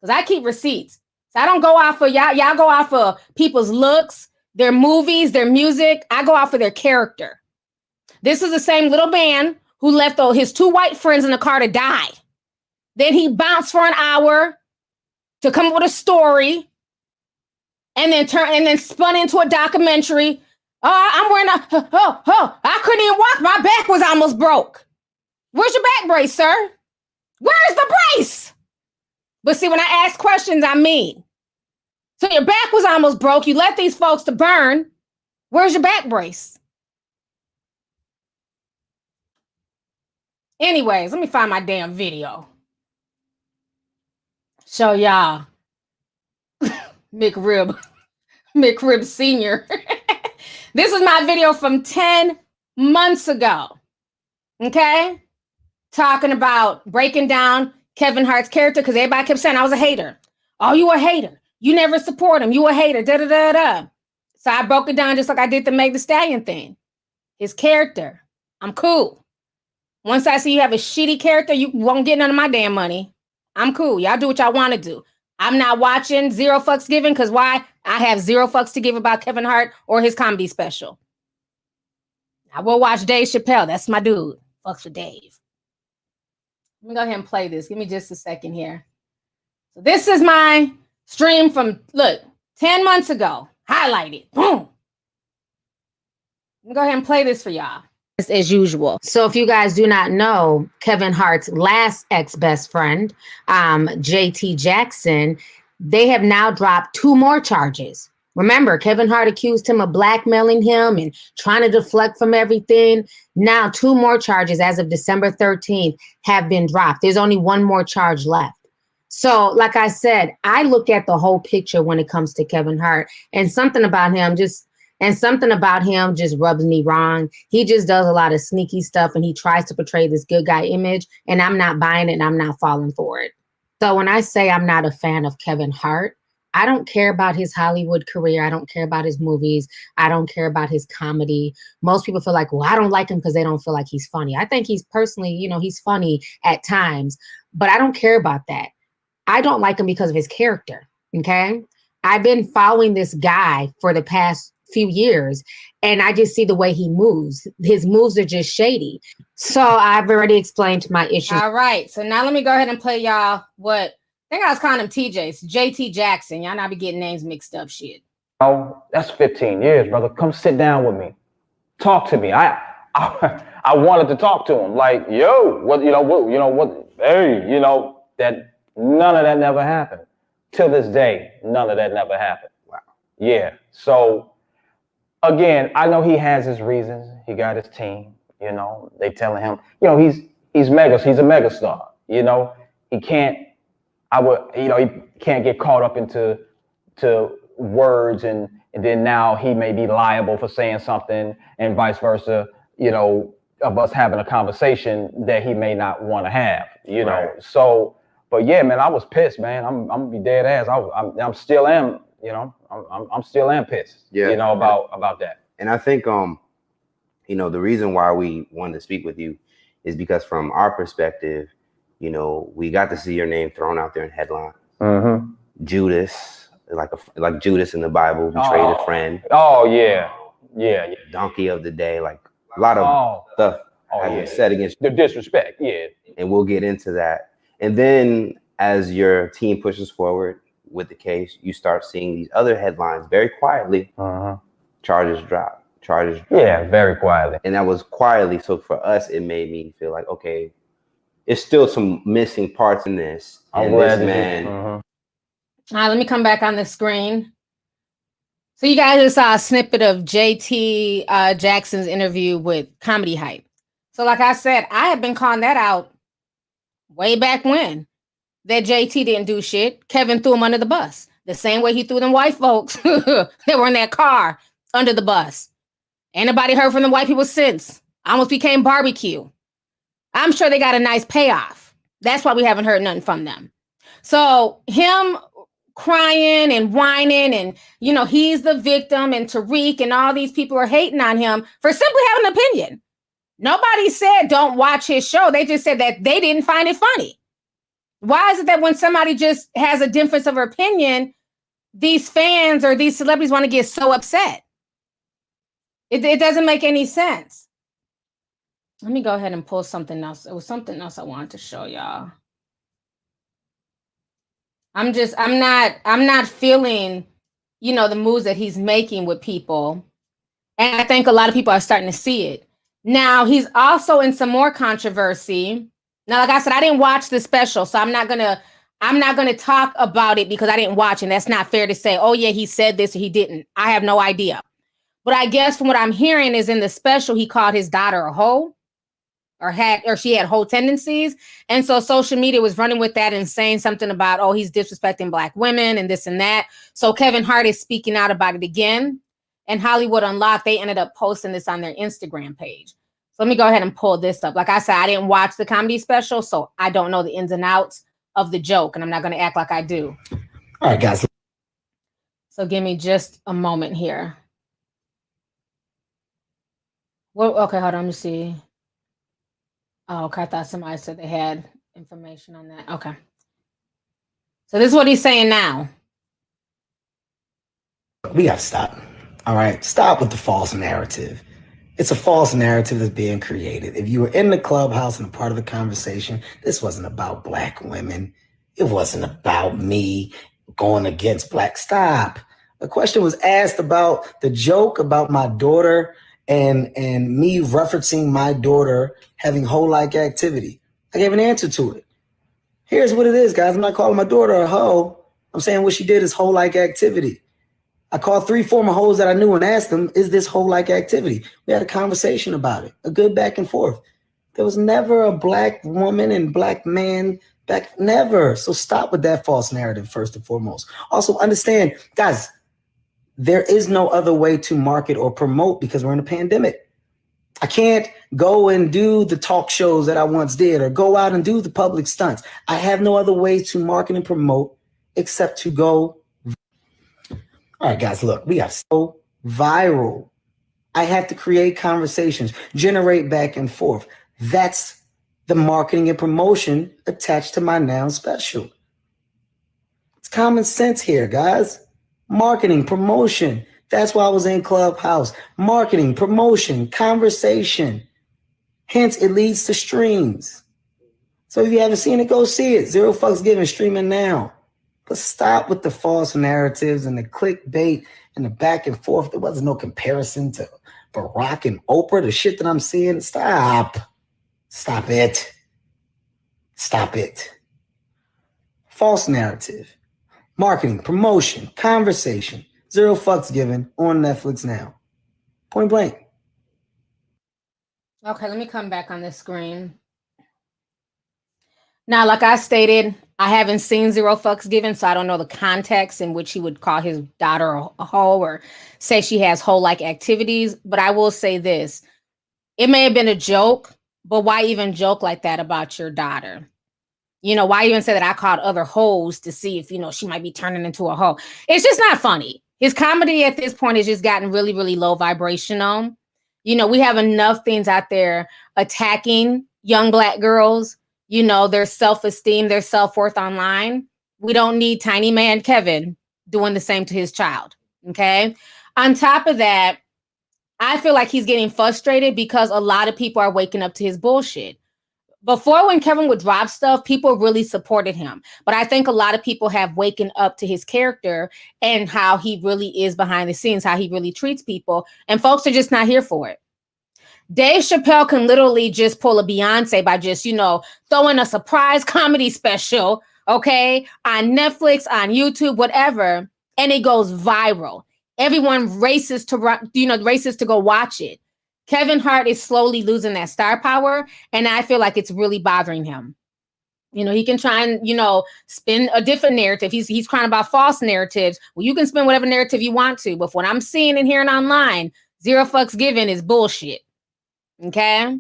[SPEAKER 2] because I keep receipts. So I don't go off of y'all. Y'all go off of people's looks, their movies, their music. I go off of their character. This is the same little man who left his two white friends in the car to die. Then he bounced for an hour to come up with a story and then spun into a documentary. I'm wearing I couldn't even walk. My back was almost broke. Where's your back brace, sir? Where's the brace? But see, when I ask questions, I mean. So your back was almost broke. You left these folks to burn. Where's your back brace? Anyways, let me find my damn video. Show y'all McRib Sr. This is my video from 10 months ago. Okay? Talking about breaking down Kevin Hart's character because everybody kept saying I was a hater. Oh, you a hater. You never support him. You a hater. Da da da da. So I broke it down just like I did the Meg Thee Stallion thing. His character. I'm cool. Once I see you have a shitty character, you won't get none of my damn money. I'm cool. Y'all do what y'all want to do. I'm not watching Zero Fucks Given because why? I have zero fucks to give about Kevin Hart or his comedy special. I will watch Dave Chappelle. That's my dude. Fucks with Dave. Let me go ahead and play this. Give me just a second here. So this is my stream from, 10 months ago. Highlighted. Boom. Let me go ahead and play this for y'all. As usual. So if you guys do not know, Kevin Hart's last ex-best friend, JT Jackson, they have now dropped 2 more charges Remember, Kevin Hart accused him of blackmailing him and trying to deflect from everything. Now, 2 more charges as of December 13th have been dropped. There's only 1 more charge left. So, like I said, I look at the whole picture when it comes to Kevin Hart, and something about him just rubs me wrong. He just does a lot of sneaky stuff, and he tries to portray this good guy image, and I'm not buying it, and I'm not falling for it. So when I say I'm not a fan of Kevin Hart, I don't care about his Hollywood career. I don't care about his movies. I don't care about his comedy. Most people feel like, well, I don't like him because they don't feel like he's funny. I think he's personally, he's funny at times, but I don't care about that. I don't like him because of his character. Okay. I've been following this guy for the past few years, and I just see the way he moves. His moves are just shady. So I've already explained my issues. All right. So now let me go ahead and play y'all what I think I was calling him TJ's JT Jackson. Y'all not be getting names mixed up. Shit.
[SPEAKER 11] Oh, that's 15 years, brother. Come sit down with me. Talk to me. I wanted to talk to him. Like, yo, what? Hey, that none of that never happened. Till this day, none of that never happened. Wow. Yeah. So again, I know he has his reasons. He got his team. They telling him, he's a megastar. He can't. He can't get caught up into words and then now he may be liable for saying something and vice versa, of us having a conversation that he may not want to have,
[SPEAKER 6] Right.
[SPEAKER 11] So, but yeah, man, I was pissed, man. I'm gonna be dead ass. I'm still am, I'm still am pissed, about that.
[SPEAKER 12] And I think, the reason why we wanted to speak with you is because from our perspective, we got to see your name thrown out there in headlines.
[SPEAKER 11] Mm-hmm.
[SPEAKER 12] Judas, like Judas in the Bible, betrayed a friend.
[SPEAKER 11] Oh yeah.
[SPEAKER 12] Donkey of the day, like a lot of stuff has been said against
[SPEAKER 11] the disrespect. Yeah,
[SPEAKER 12] and we'll get into that. And then as your team pushes forward with the case, you start seeing these other headlines very quietly. Charges drop.
[SPEAKER 11] Yeah, very quietly.
[SPEAKER 12] And that was quietly. So for us, it made me feel like, okay, there's still some missing parts in this. And this man.
[SPEAKER 2] All right, let me come back on the screen. So you guys just saw a snippet of JT Jackson's interview with Comedy Hype. So like I said, I had been calling that out way back when, that JT didn't do shit. Kevin threw him under the bus. The same way he threw them white folks that were in that car under the bus. Ain't nobody heard from the white people since. Almost became barbecue. I'm sure they got a nice payoff. That's why we haven't heard nothing from them. So him crying and whining and, he's the victim and Tariq and all these people are hating on him for simply having an opinion. Nobody said don't watch his show. They just said that they didn't find it funny. Why is it that when somebody just has a difference of opinion, these fans or these celebrities want to get so upset? It doesn't make any sense. Let me go ahead and pull something else. It was something else I wanted to show y'all. I'm not feeling, the moves that he's making with people. And I think a lot of people are starting to see it. Now, he's also in some more controversy. Now, like I said, I didn't watch the special, so I'm not gonna talk about it because I didn't watch, and that's not fair to say, oh yeah, he said this or he didn't. I have no idea. But I guess from what I'm hearing is in the special, he called his daughter a hoe. Or she had whole tendencies. And so social media was running with that and saying something about, oh, he's disrespecting Black women and this and that. So Kevin Hart is speaking out about it again. And Hollywood Unlocked, they ended up posting this on their Instagram page. So let me go ahead and pull this up. Like I said, I didn't watch the comedy special, so I don't know the ins and outs of the joke. And I'm not going to act like I do.
[SPEAKER 9] All right, guys.
[SPEAKER 2] So give me just a moment here. Well, okay, hold on, let me see. Oh, okay, I thought somebody said they had information on that. Okay. So this is what he's saying now.
[SPEAKER 9] We got to stop. All right, stop with the false narrative. It's a false narrative that's being created. If you were in the clubhouse and a part of the conversation, this wasn't about Black women. It wasn't about me going against Black. Stop. The question was asked about the joke about my daughter and me referencing my daughter having hoe-like activity. I gave an answer to it. Here's what it is, guys. I'm not calling my daughter a hoe. I'm saying what she did is hoe-like activity. I called 3 former hoes that I knew and asked them, is this hoe-like activity? We had a conversation about it, a good back and forth. There was never a black woman and black man back, never. So stop with that false narrative first and foremost. Also understand, guys, there is no other way to market or promote because we're in a pandemic. I can't go and do the talk shows that I once did or go out and do the public stunts. I have no other way to market and promote except to go. All right, guys, look, we got so viral. I have to create conversations, generate back and forth. That's the marketing and promotion attached to my now special. It's common sense here, guys. Marketing, promotion. That's why I was in Clubhouse. Marketing, promotion, conversation. Hence, it leads to streams. So if you haven't seen it, go see it. 0 fucks given, streaming now. But stop with the false narratives and the clickbait and the back and forth. There wasn't no comparison to Barack and Oprah, the shit that I'm seeing. Stop. Stop it. Stop it. False narrative. Marketing, promotion, conversation. 0 fucks given on Netflix now. Point blank.
[SPEAKER 2] Okay, let me come back on this screen. Now, like I stated, I haven't seen 0 fucks given, so I don't know the context in which he would call his daughter a hoe or say she has hoe-like activities. But I will say this. It may have been a joke, but why even joke like that about your daughter? You know, why even say that I called other hoes to see if, you know, she might be turning into a hoe? It's just not funny. His comedy at this point has just gotten really, really low vibrational. You know, we have enough things out there attacking young Black girls, you know, their self-esteem, their self-worth online. We don't need tiny man Kevin doing the same to his child, okay? On top of that, I feel like he's getting frustrated because a lot of people are waking up to his bullshit. Before, when Kevin would drop stuff, people really supported him. But I think a lot of people have waken up to his character and how he really is behind the scenes, how he really treats people. And folks are just not here for it. Dave Chappelle can literally just pull a Beyonce by just, you know, throwing a surprise comedy special, okay, on Netflix, on YouTube, whatever, and it goes viral. Everyone races to go watch it. Kevin Hart is slowly losing that star power, and I feel like it's really bothering him. You know, he can try and, you know, spin a different narrative. He's crying about false narratives. Well, you can spin whatever narrative you want to, but what I'm seeing and hearing online, 0 fucks given is bullshit. Okay?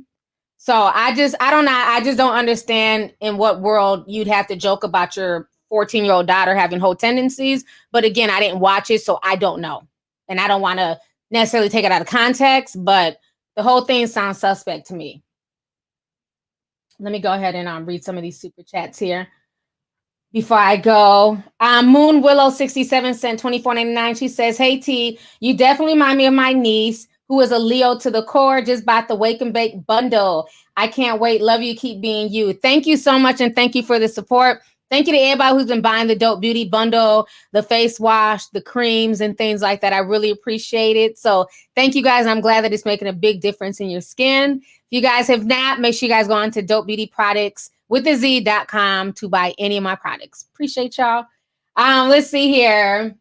[SPEAKER 2] So I just don't understand in what world you'd have to joke about your 14-year-old daughter having hoe tendencies. But again, I didn't watch it, so I don't know. And I don't want to necessarily take it out of context, but the whole thing sounds suspect to me. Let me go ahead and read some of these super chats here before I go. Moon Willow 67 sent $24.99. She says, "Hey T, you definitely remind me of my niece who is a Leo to the core. Just bought the Wake and Bake bundle. I can't wait. Love you. Keep being you." Thank you so much, and thank you for the support. Thank you to everybody who's been buying the Dope Beauty bundle, the face wash, the creams, and things like that. I really appreciate it. So thank you guys. I'm glad that it's making a big difference in your skin. If you guys have not, make sure you guys go on to dopebeautyproductswithaz.com to buy any of my products. Appreciate y'all. Let's see here.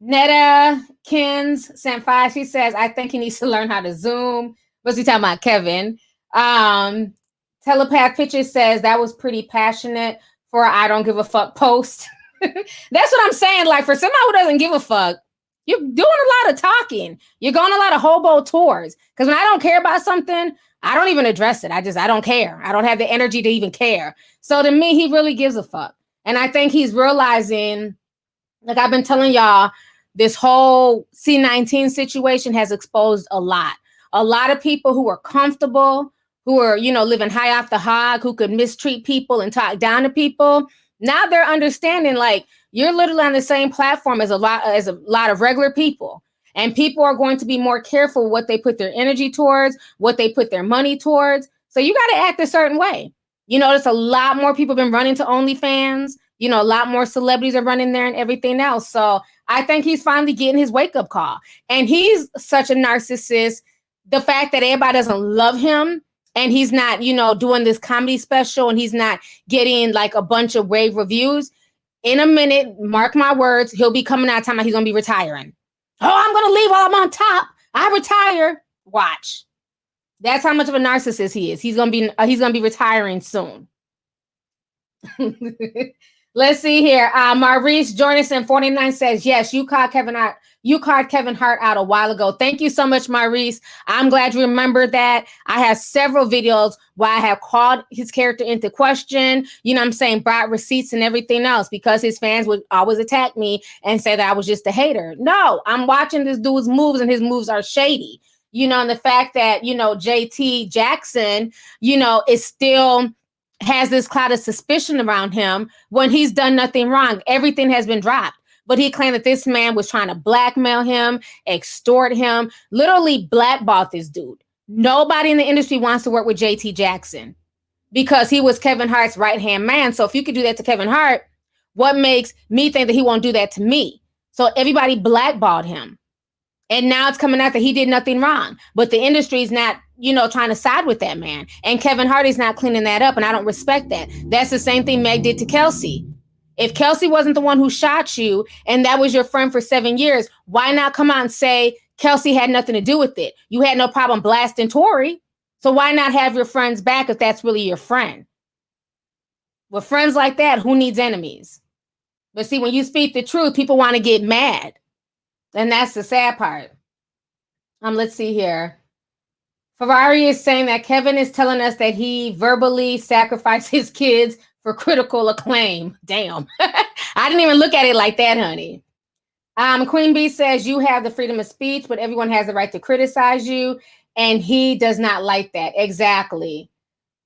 [SPEAKER 2] Netta Kins sent 5. She says, "I think he needs to learn how to Zoom." What's he talking about, Kevin? Telepath Picture says, "That was pretty passionate for a I don't give a fuck post." That's what I'm saying. Like, for somebody who doesn't give a fuck, you're doing a lot of talking. You're going a lot of hobo tours. Because when I don't care about something, I don't even address it. I don't care. I don't have the energy to even care. So to me, he really gives a fuck. And I think he's realizing, like I've been telling y'all, this whole C-19 situation has exposed a lot. A lot of people who are comfortable, who are, you know, living high off the hog, who could mistreat people and talk down to people. Now they're understanding, like, you're literally on the same platform as a lot of regular people. And people are going to be more careful what they put their energy towards, what they put their money towards. So you got to act a certain way. You notice a lot more people have been running to OnlyFans. You know, a lot more celebrities are running there and everything else. So I think he's finally getting his wake-up call. And he's such a narcissist. The fact that everybody doesn't love him, and he's not, you know, doing this comedy special, and he's not getting like a bunch of rave reviews. In a minute, mark my words, he'll be coming out talking about he's going to be retiring. Oh, I'm gonna leave while I'm on top. I retire. Watch. That's how much of a narcissist he is. He's gonna be retiring soon. Let's see here. Maurice Jorgensen 49 says, yes, you called Kevin Hart out a while ago. Thank you so much, Maurice. I'm glad you remembered that. I have several videos where I have called his character into question, you know what I'm saying, brought receipts and everything else, because his fans would always attack me and say that I was just a hater. No, I'm watching this dude's moves, and his moves are shady. You know, and the fact that, you know, JT Jackson, you know, is still has this cloud of suspicion around him when he's done nothing wrong. Everything has been dropped. But he claimed that this man was trying to blackmail him, extort him, literally blackballed this dude. Nobody in the industry wants to work with JT Jackson because he was Kevin Hart's right-hand man. So if you could do that to Kevin Hart, what makes me think that he won't do that to me? So everybody blackballed him. And now it's coming out that he did nothing wrong. But the industry is not, you know, trying to side with that man. And Kevin Hart is not cleaning that up. And I don't respect that. That's the same thing Meg did to Kelsey. If Kelsey wasn't the one who shot you and that was your friend for 7 years, why not come out and say Kelsey had nothing to do with it? You had no problem blasting Tory. So why not have your friends back if that's really your friend? With friends like that, who needs enemies? But see, when you speak the truth, people want to get mad. And that's the sad part. Let's see here. Ferrari is saying that Kevin is telling us that he verbally sacrificed his kids for critical acclaim. Damn. I didn't even look at it like that, honey. Queen Bee says you have the freedom of speech, but everyone has the right to criticize you. And he does not like that. Exactly.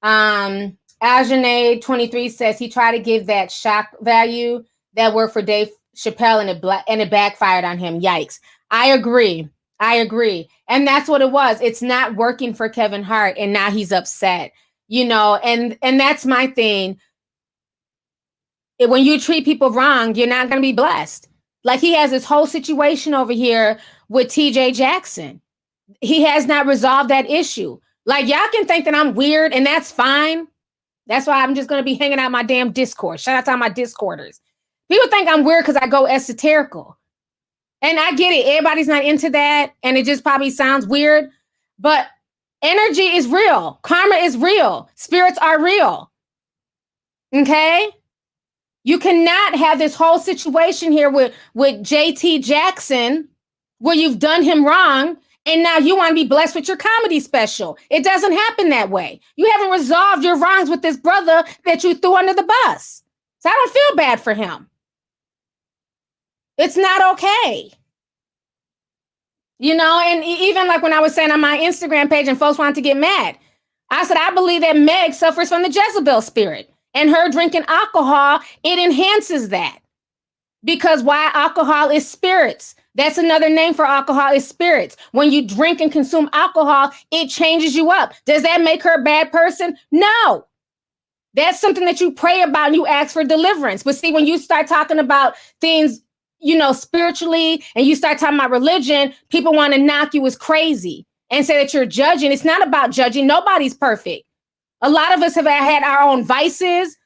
[SPEAKER 2] Aljanade 23 says he tried to give that shock value that worked for Dave Chappelle and it backfired on him. Yikes. I agree. And that's what it was. It's not working for Kevin Hart, and now he's upset, you know, and that's my thing. When you treat people wrong, you're not going to be blessed. Like he has this whole situation over here with TJ Jackson. He has not resolved that issue. Like y'all can think that I'm weird, and that's fine. That's why I'm just going to be hanging out my damn Discord. Shout out to all my Discorders. People think I'm weird because I go esoterical. And I get it. Everybody's not into that. And it just probably sounds weird. But energy is real. Karma is real. Spirits are real. Okay? You cannot have this whole situation here with JT Jackson where you've done him wrong and now you want to be blessed with your comedy special. It doesn't happen that way. You haven't resolved your wrongs with this brother that you threw under the bus. So I don't feel bad for him. It's not okay. You know, and even like when I was saying on my Instagram page and folks wanted to get mad, I said, I believe that Meg suffers from the Jezebel spirit, and her drinking alcohol, it enhances that. Because why? Alcohol is spirits. That's another name for alcohol is spirits. When you drink and consume alcohol, it changes you up. Does that make her a bad person? No. That's something that you pray about and you ask for deliverance. But see, when you start talking about things, you know, spiritually, and you start talking about religion, people want to knock you as crazy and say that you're judging. It's not about judging. Nobody's perfect. A lot of us have had our own vices,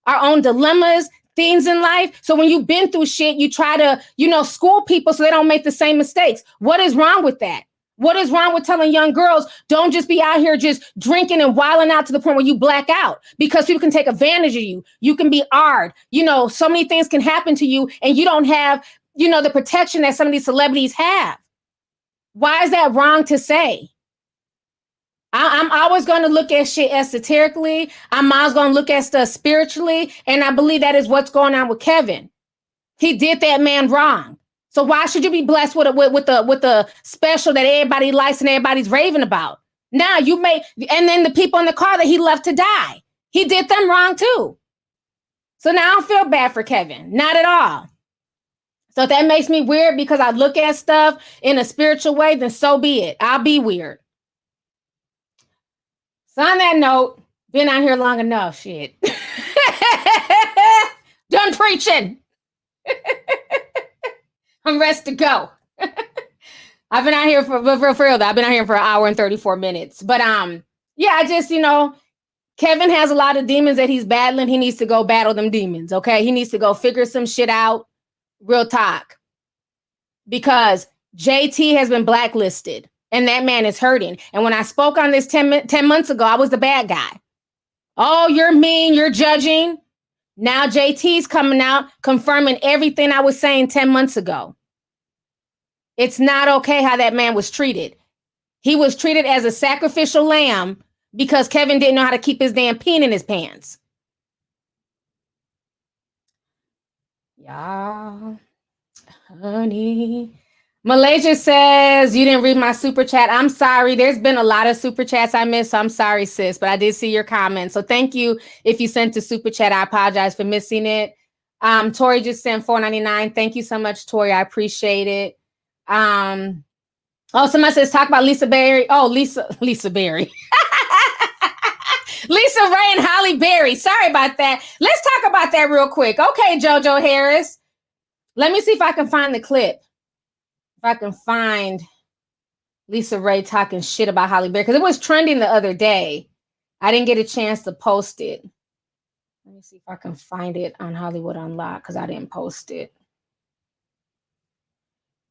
[SPEAKER 2] our own dilemmas, things in life. So when you've been through shit, you try to, you know, school people so they don't make the same mistakes. What is wrong with that? What is wrong with telling young girls, don't just be out here just drinking and wilding out to the point where you black out, because people can take advantage of you. You can be AR'd. You know, so many things can happen to you and you don't have, you know, the protection that some of these celebrities have. Why is that wrong to say? I'm always going to look at shit esoterically. I'm always going to look at stuff spiritually. And I believe that is what's going on with Kevin. He did that man wrong. So why should you be blessed with the special that everybody likes and everybody's raving about? Now you may, and then the people in the car that he left to die, he did them wrong too. So now I don't feel bad for Kevin, not at all. So if that makes me weird because I look at stuff in a spiritual way, then so be it. I'll be weird. So on that note, been out here long enough, shit. Done preaching. I'm ready to go. I've been out here for real though. I've been out here for 1 hour and 34 minutes. But yeah, I just, you know, Kevin has a lot of demons that he's battling. He needs to go battle them demons, okay? He needs to go figure some shit out. Real talk. Because JT has been blacklisted, and that man is hurting. And when I spoke on this 10 months ago, I was the bad guy. Oh, you're mean, you're judging. Now JT's coming out confirming everything I was saying 10 months ago. It's not okay how that man was treated. He was treated as a sacrificial lamb because Kevin didn't know how to keep his damn peen in his pants. Y'all, honey. Malaysia says, you didn't read my super chat. I'm sorry. There's been a lot of super chats I missed, so I'm sorry, sis, but I did see your comment. So thank you if you sent a super chat. I apologize for missing it. Tori just sent $4.99. Thank you so much, Tori. I appreciate it. Oh, somebody says, talk about Lisa Berry. Oh, Lisa Berry. Lisa Ray and Holly Berry. Sorry about that. Let's talk about that real quick. Okay, JoJo Harris. Let me see if I can find the clip. If I can find Lisa Ray talking shit about Holly Berry, because it was trending the other day. I didn't get a chance to post it. Let me see if I can find it on Hollywood Unlocked, because I didn't post it.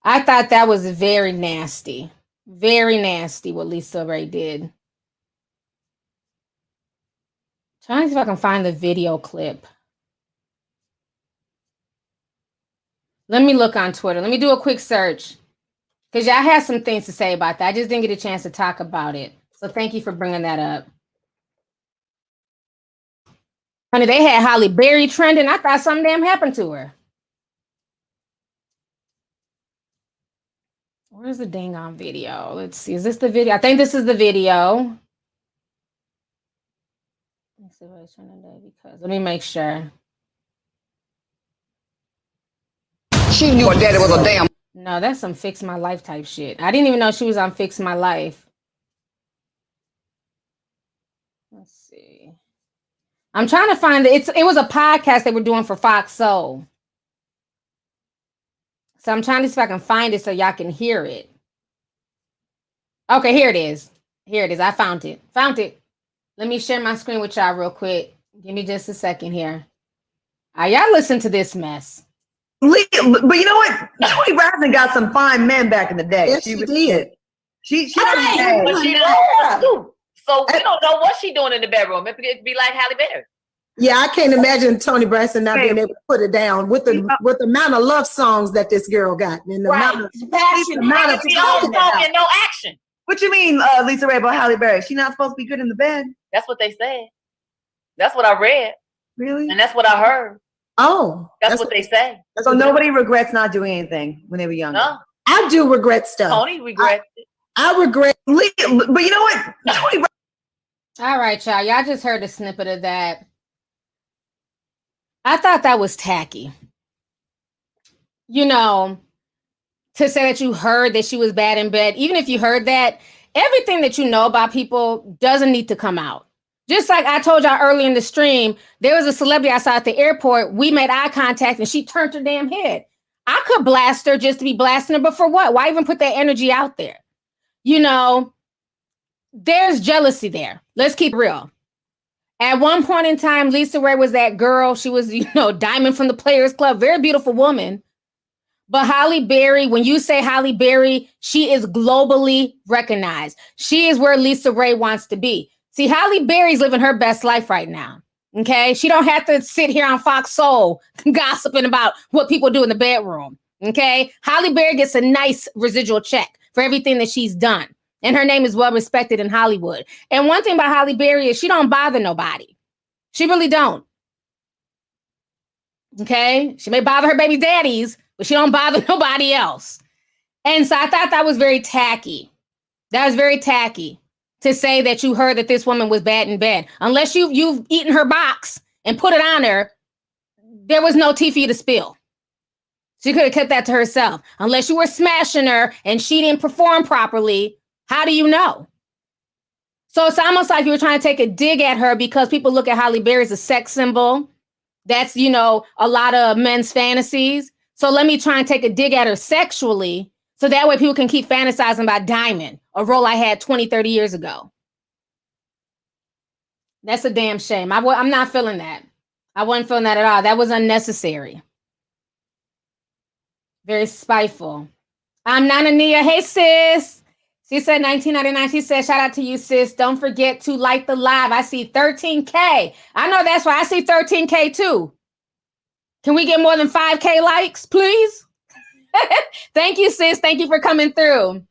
[SPEAKER 2] I thought that was very nasty. Very nasty what Lisa Ray did. Trying to see if I can find the video clip. Let me look on Twitter. Let me do a quick search. Because y'all had some things to say about that. I just didn't get a chance to talk about it. So thank you for bringing that up. Honey, they had Holly Berry trending. I thought something damn happened to her. Where's the dang on video? Let's see. Is this the video? I think this is the video. Let's see what it's trying to do, because let me make sure. She knew her daddy was a damn. No, that's some Fix My Life type shit. I didn't even know she was on Fix My Life. Let's see. I'm trying to find it. It was a podcast they were doing for Fox Soul. So I'm trying to see if I can find it so y'all can hear it. Okay, here it is. Here it is. I found it. Found it. Let me share my screen with y'all real quick. Give me just a second here. All right, y'all listen to this mess.
[SPEAKER 13] But you know what? Toni Braxton got some fine men back in the day.
[SPEAKER 3] Yes, she did.
[SPEAKER 13] She
[SPEAKER 14] Right, but she knows. So we don't know what she doing in the bedroom. It could be like Halle Berry.
[SPEAKER 3] Yeah, I can't imagine Toni Braxton not being able to put it down with the amount of love songs that this girl got and the amount of
[SPEAKER 14] and no action.
[SPEAKER 13] What you mean, Lisa Ray, about Halle Berry? She not supposed to be good in the bed?
[SPEAKER 14] That's what they said. That's what I read.
[SPEAKER 13] Really?
[SPEAKER 14] And that's what I heard.
[SPEAKER 3] Oh,
[SPEAKER 14] that's what they say.
[SPEAKER 13] So nobody regrets not doing anything when they were younger.
[SPEAKER 14] No.
[SPEAKER 3] I do regret stuff.
[SPEAKER 14] Toni regrets it.
[SPEAKER 3] I regret.
[SPEAKER 13] But you know what?
[SPEAKER 2] All right, y'all. Y'all just heard a snippet of that. I thought that was tacky. You know, to say that you heard that she was bad in bed, even if you heard that, everything that you know about people doesn't need to come out. Just like I told y'all earlier in the stream, there was a celebrity I saw at the airport. We made eye contact and she turned her damn head. I could blast her just to be blasting her, but for what? Why even put that energy out there? You know, there's jealousy there. Let's keep it real. At one point in time, Lisa Ray was that girl. She was, you know, Diamond from the Players Club. Very beautiful woman. But Holly Berry, when you say Holly Berry, she is globally recognized. She is where Lisa Ray wants to be. See, Holly Berry's living her best life right now. Okay? She don't have to sit here on Fox Soul gossiping about what people do in the bedroom. Okay? Holly Berry gets a nice residual check for everything that she's done. And her name is well respected in Hollywood. And one thing about Holly Berry is she don't bother nobody. She really don't. Okay? She may bother her baby daddies, but she don't bother nobody else. And so I thought that was very tacky. That was very tacky to say that you heard that this woman was bad in bed. Unless you've eaten her box and put it on her, there was no tea for you to spill. She could have kept that to herself. Unless you were smashing her and she didn't perform properly, how do you know? So it's almost like you were trying to take a dig at her because people look at Holly Berry as a sex symbol. That's, you know, a lot of men's fantasies. So let me try and take a dig at her sexually so that way people can keep fantasizing about Diamond, a role I had 20, 30 years ago. That's a damn shame. I'm not feeling that. I wasn't feeling that at all. That was unnecessary. Very spiteful. Nana Nia. Hey, sis. She said 1999. She said, shout out to you, sis. Don't forget to like the live. I see 13K. I know that's right. I see 13K too. Can we get more than 5K likes, please? Thank you, sis. Thank you for coming through.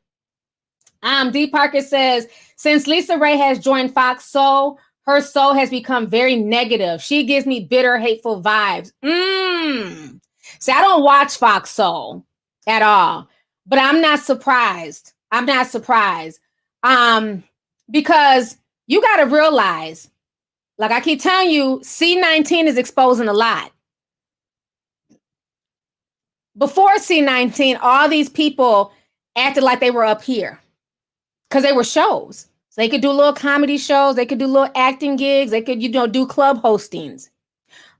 [SPEAKER 2] D. Parker says, since Lisa Ray has joined Fox Soul, her soul has become very negative. She gives me bitter, hateful vibes. See, I don't watch Fox Soul at all, but I'm not surprised. I'm not surprised. Because you got to realize, like I keep telling you, C19 is exposing a lot. Before C19, all these people acted like they were up here because they were shows. So they could do little comedy shows. They could do little acting gigs. They could, do club hostings.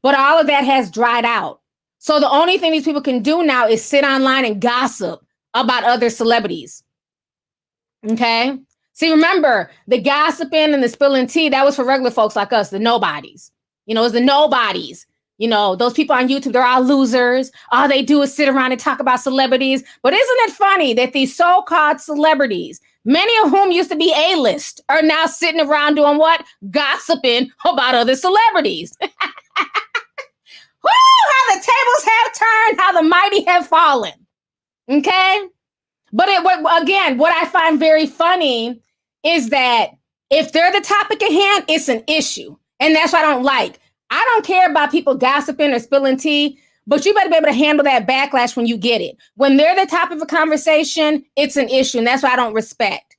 [SPEAKER 2] But all of that has dried out. So the only thing these people can do now is sit online and gossip about other celebrities. Okay? See, remember, the gossiping and the spilling tea, that was for regular folks like us, the nobodies. It's the nobodies. Those people on YouTube, they're all losers. All they do is sit around and talk about celebrities. But isn't it funny that these so-called celebrities, many of whom used to be A-list, are now sitting around doing what? Gossiping about other celebrities. Woo! How the tables have turned, how the mighty have fallen. Okay? But what I find very funny is that if they're the topic at hand, it's an issue. And that's what I don't like. I don't care about people gossiping or spilling tea, but you better be able to handle that backlash when you get it. When they're the topic of a conversation, it's an issue. And that's what I don't respect.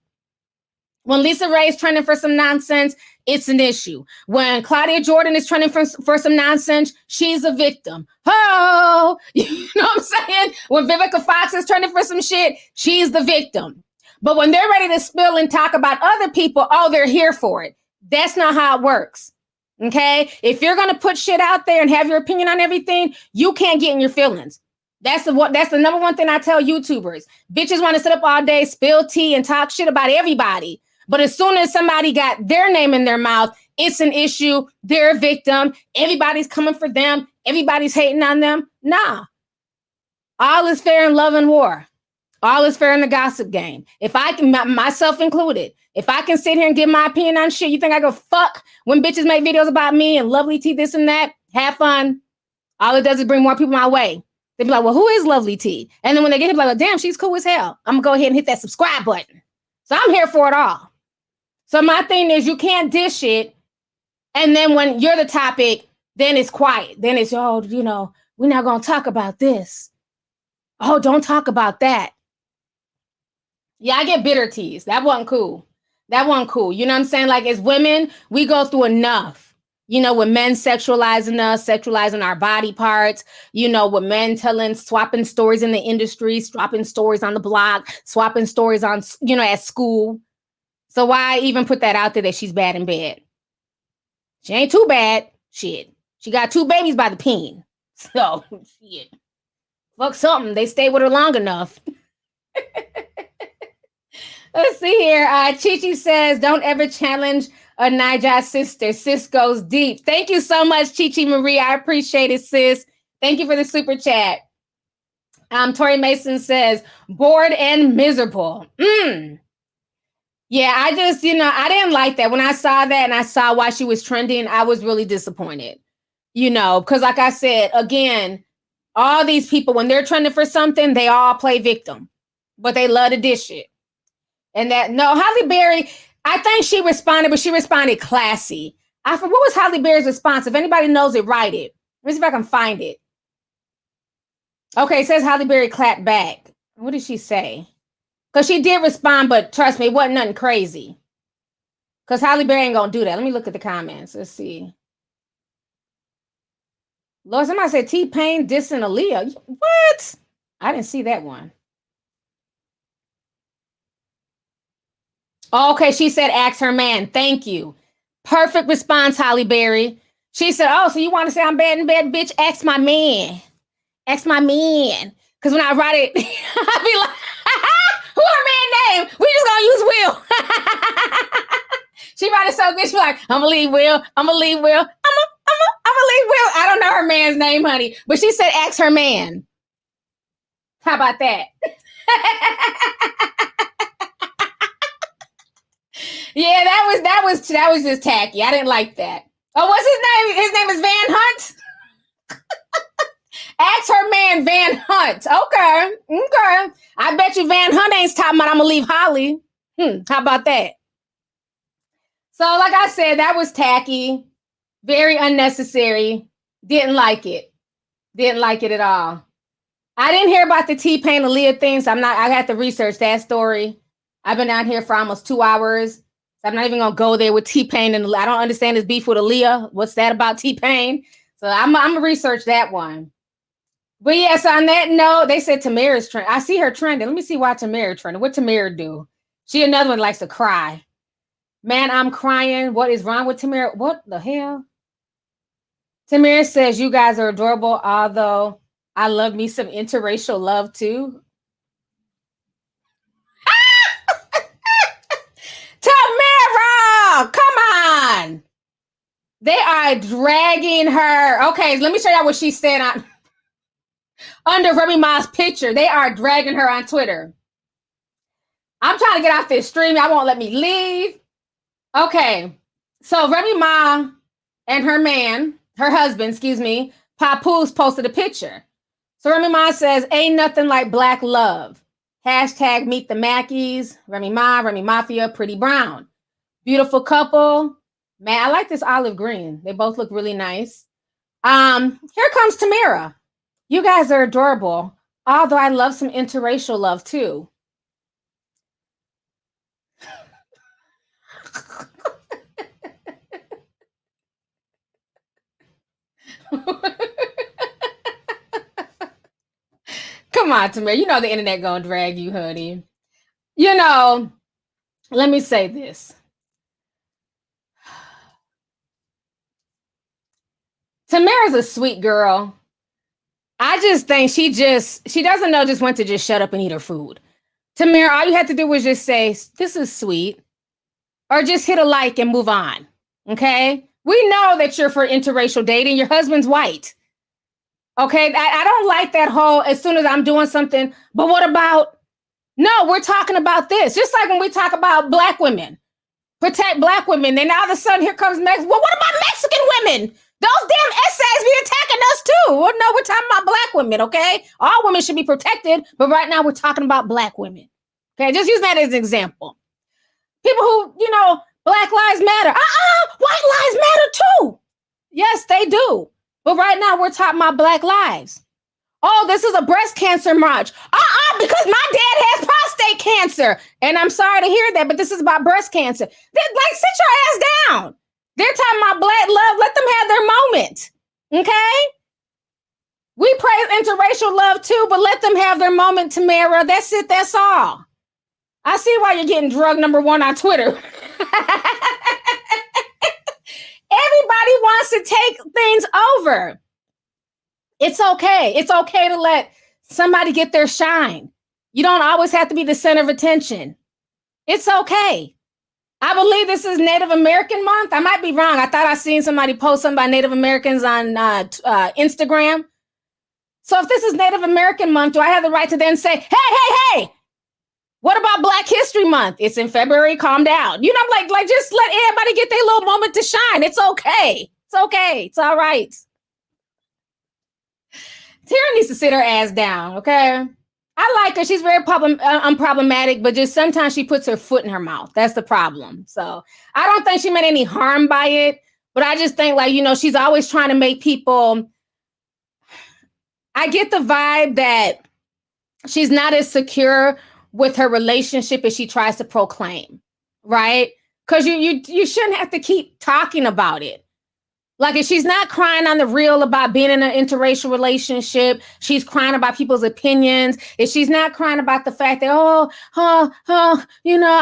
[SPEAKER 2] When Lisa Ray is trending for some nonsense, it's an issue. When Claudia Jordan is trending for some nonsense, she's a victim. Oh, you know what I'm saying? When Vivica Fox is trending for some shit, she's the victim. But when they're ready to spill and talk about other people, oh, they're here for it. That's not how it works. Okay? If you're going to put shit out there and have your opinion on everything, you can't get in your feelings. That's the number one thing I tell YouTubers. Bitches want to sit up all day, spill tea, and talk shit about everybody. But as soon as somebody got their name in their mouth, it's an issue. They're a victim. Everybody's coming for them. Everybody's hating on them. Nah. All is fair in love and war. All is fair in the gossip game. If I can, myself included, if I can sit here and give my opinion on shit, you think I go fuck when bitches make videos about me and Lovelyti this and that? Have fun. All it does is bring more people my way. They be like, well, who is Lovelyti? And then when they get hit, like, damn, she's cool as hell. I'm gonna go ahead and hit that subscribe button. So I'm here for it all. So my thing is, you can't dish it. And then when you're the topic, then it's quiet. Then it's, oh, we're not going to talk about this. Oh, don't talk about that. Yeah, I get bitter teas. That wasn't cool. That wasn't cool. You know what I'm saying? Like, as women, we go through enough. With men sexualizing us, sexualizing our body parts, with men swapping stories in the industry, swapping stories on the block, swapping stories on, at school. So why even put that out there that she's bad in bed? She ain't too bad. Shit. She got 2 babies by the peen. So, shit. Fuck something. They stayed with her long enough. Let's see here. Chichi says, don't ever challenge a Niger sister. Sis goes deep. Thank you so much, Chichi Marie. I appreciate it, sis. Thank you for the super chat. Tori Mason says, bored and miserable. Yeah, I just, I didn't like that. When I saw that and I saw why she was trending, I was really disappointed. Because like I said, again, all these people, when they're trending for something, they all play victim. But they love to dish it. And Halle Berry, I think she responded, but she responded classy. What was Halle Berry's response? If anybody knows it, write it. Let me see if I can find it. Okay, it says Halle Berry clapped back. What did she say? Because she did respond, but trust me, it wasn't nothing crazy. Because Halle Berry ain't going to do that. Let me look at the comments. Let's see. Lord, somebody said T-Pain dissing Aaliyah. What? I didn't see that one. Okay, she said, ask her man. Thank you. Perfect response, Halle Berry. She said, oh, so you want to say I'm bad in bed, bitch? Ask my man. Ask my man. Because when I write it, I be like, who her man name? We just gonna use Will. She write it so good. She like, I'm gonna leave Will. I'm gonna leave Will. I'm gonna leave Will. I don't know her man's name, honey. But she said, ask her man. How about that? Yeah, that was just tacky. I didn't like that. Oh, what's his name? His name is Van Hunt. Ask her man Van Hunt. Okay. I bet you Van Hunt ain't talking about I'm gonna leave Holly. How about that? So, like I said, that was tacky, very unnecessary. Didn't like it. Didn't like it at all. I didn't hear about the T-Pain Aaliyah thing, so I had to research that story. I've been out here for almost 2 hours. So I'm not even gonna go there with T-Pain, and I don't understand his beef with Aaliyah. What's that about T-Pain? So I'm gonna research that one. But yes, on that note, they said Tamara's trending. I see her trending. Let me see why Tamara trending. What Tamara do? She another one likes to cry. Man, I'm crying. What is wrong with Tamara? What the hell? Tamara says, you guys are adorable, although I love me some interracial love too. Tamara, come on. They are dragging her. Okay, let me show y'all what she said on under Remy Ma's picture. They are dragging her on Twitter. I'm trying to get off this stream. Y'all won't let me leave. Okay, so Remy Ma and her husband, Papoose posted a picture. So Remy Ma says, ain't nothing like black love. Hashtag meet the Mackies, Remy Ma, Remy Mafia, Pretty Brown. Beautiful couple. Man, I like this olive green. They both look really nice. Here comes Tamara. You guys are adorable, although I love some interracial love too. Come on, Tamara. You know the internet gonna drag you, honey. You know, let me say this. Tamara's a sweet girl. I just think she doesn't know just when to just shut up and eat her food. Tamara, all you had to do was just say, this is sweet. Or just hit a like and move on. Okay? We know that you're for interracial dating. Your husband's white. Okay? I don't like that whole, as soon as I'm doing something, but what about, no, we're talking about this. Just like when we talk about black women. Protect black women. Then all of a sudden, here comes Mexico. Well, what about Mexican women? Those damn essays be attacking us too. Well, no, we're talking about black women, okay? All women should be protected, but right now we're talking about black women. Okay, just use that as an example. People who, Black Lives Matter. White lives matter too. Yes, they do. But right now we're talking about black lives. Oh, this is a breast cancer march. Because my dad has prostate cancer. And I'm sorry to hear that, but this is about breast cancer. Sit your ass down. They're talking about black love. Let them have their moment. Okay? We praise interracial love too, but let them have their moment, Tamara. That's it. That's all. I see why you're getting drug number 1 on Twitter. Everybody wants to take things over. It's okay. It's okay to let somebody get their shine. You don't always have to be the center of attention. It's okay. I believe this is Native American Month. I might be wrong. I thought I seen somebody post something about Native Americans on Instagram. So if this is Native American Month, do I have the right to then say, hey, what about Black History Month? It's in February. Calm down. Like just let everybody get their little moment to shine. It's okay. It's okay. It's all right. Tara needs to sit her ass down, okay? I like her. She's very unproblematic, but just sometimes she puts her foot in her mouth. That's the problem. So I don't think she meant any harm by it, but I just think she's always trying to make people. I get the vibe that she's not as secure with her relationship as she tries to proclaim, right? Because you shouldn't have to keep talking about it. Like if she's not crying on the real about being in an interracial relationship, she's crying about people's opinions. If she's not crying about the fact that, I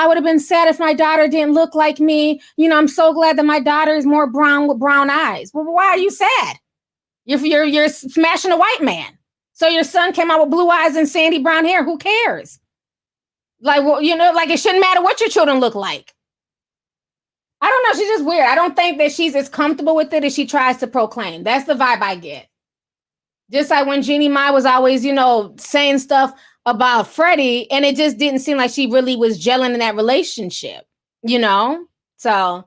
[SPEAKER 2] would have been sad if my daughter didn't look like me. I'm so glad that my daughter is more brown with brown eyes. Well, why are you sad? You're smashing a white man. So your son came out with blue eyes and sandy brown hair. Who cares? Like, it shouldn't matter what your children look like. I don't know. She's just weird. I don't think that she's as comfortable with it as she tries to proclaim. That's the vibe I get. Just like when Jeannie Mai was always, saying stuff about Freddie, and it just didn't seem like she really was gelling in that relationship, you know? So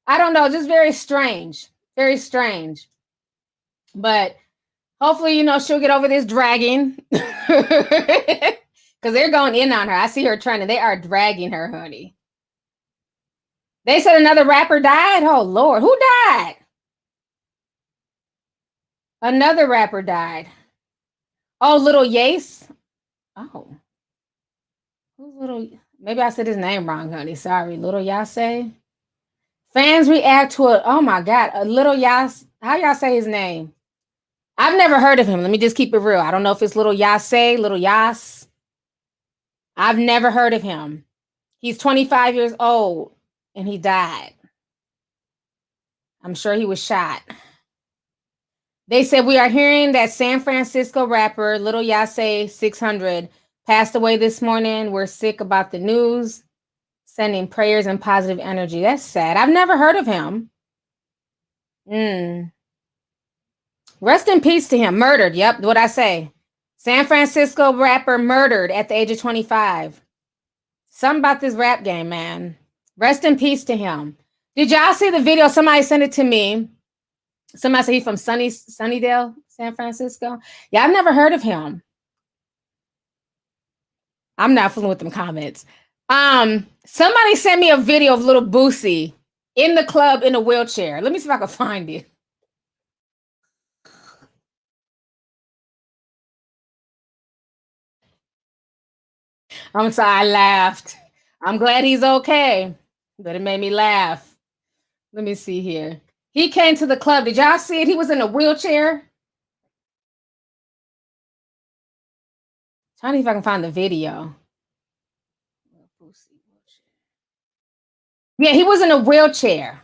[SPEAKER 2] I don't know, just very strange. Very strange. But hopefully, you know, she'll get over this dragging. Because they're going in on her. I see her trending. They are dragging her, honey. They said another rapper died? Oh, Lord. Who died? Another rapper died. Oh, Little Yace? Oh. Who's Little? Maybe I said his name wrong, honey. Sorry. Little Yase? Fans react to it. Oh, my God. A Little Yase. How y'all say his name? I've never heard of him. Let me just keep it real. I don't know if it's Little Yase, Little Yas. I've never heard of him. He's 25 years old and he died. I'm sure he was shot. They said we are hearing that San Francisco rapper Little Yase 600 passed away this morning. We're sick about the news. Sending prayers and positive energy. That's sad. I've never heard of him. Rest in peace to him. Murdered. Yep. What I say. San Francisco rapper murdered at the age of 25. Something about this rap game, man. Rest in peace to him. Did y'all see the video? Somebody sent it to me. Somebody said he's from Sunnydale, San Francisco. Yeah, I've never heard of him. I'm not fooling with them comments. Somebody sent me a video of little Boosie in the club in a wheelchair. Let me see if I can find it. I'm sorry, I laughed. I'm glad he's okay, but it made me laugh. Let me see here. He came to the club. Did y'all see it? He was in a wheelchair. Trying to see if I can find the video. Yeah, he was in a wheelchair.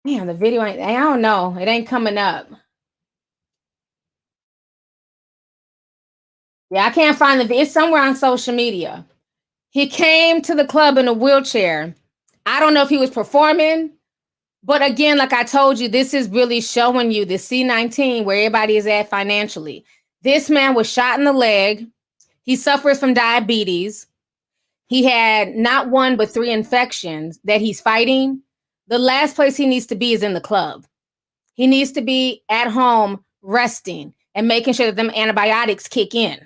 [SPEAKER 2] Man, the video ain't, I don't know. It ain't coming up. Yeah, I can't find the video. It's somewhere on social media. He came to the club in a wheelchair. I don't know if he was performing, but again, like I told you, this is really showing you the C19 where everybody is at financially. This man was shot in the leg. He suffers from diabetes. He had not one, but 3 infections that he's fighting. The last place he needs to be is in the club. He needs to be at home resting and making sure that them antibiotics kick in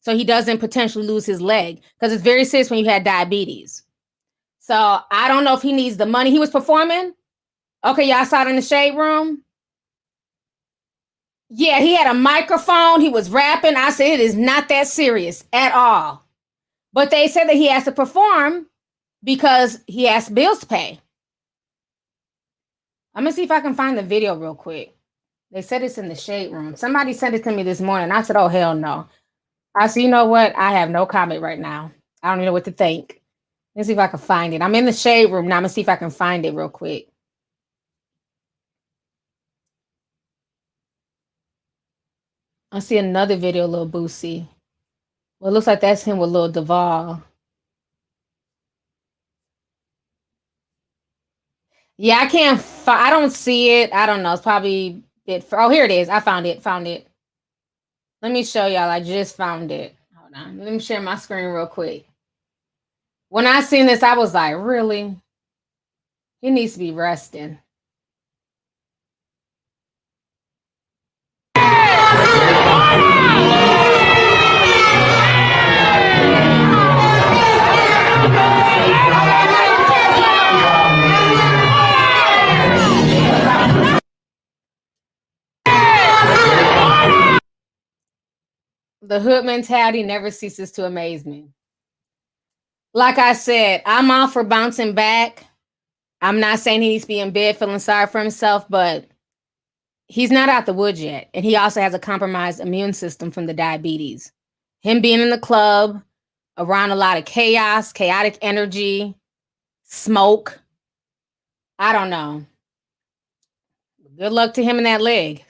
[SPEAKER 2] so he doesn't potentially lose his leg, because it's very serious when you had diabetes. So I don't know if he needs the money. He was performing. Okay, y'all saw it in the shade room. Yeah, he had a microphone. He was rapping. I said it is not that serious at all. But they said that he has to perform because he has bills to pay. I'm going to see if I can find the video real quick. They said it's in the shade room. Somebody sent it to me this morning. I said, oh, hell no. I said, you know what? I have no comment right now. I don't even know what to think. Let's see if I can find it. I'm in the shade room now. I'm going to see if I can find it real quick. I see another video, Lil Boosie. Well, it looks like that's him with Lil Duval. Yeah, I can't. I don't see it. I don't know. It's probably oh, here it is. I found it. Let me show y'all. I just found it. Hold on. Let me share my screen real quick. When I seen this, I was like, really? He needs to be resting. The hood mentality never ceases to amaze me. Like I said, I'm all for bouncing back. I'm not saying he needs to be in bed feeling sorry for himself, but he's not out the woods yet. And he also has a compromised immune system from the diabetes. Him being in the club, around a lot of chaos, chaotic energy, smoke. I don't know. Good luck to him in that leg.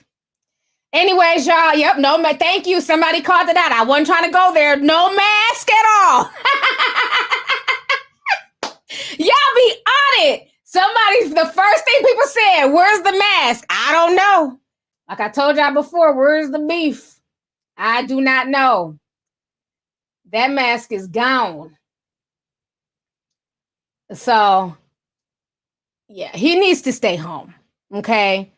[SPEAKER 2] Anyways, y'all, yep, thank you. Somebody called it out. I wasn't trying to go there. No mask at all. Y'all be on it. The first thing people said, where's the mask? I don't know. Like I told y'all before, where's the beef? I do not know. That mask is gone. So, yeah, he needs to stay home. Okay.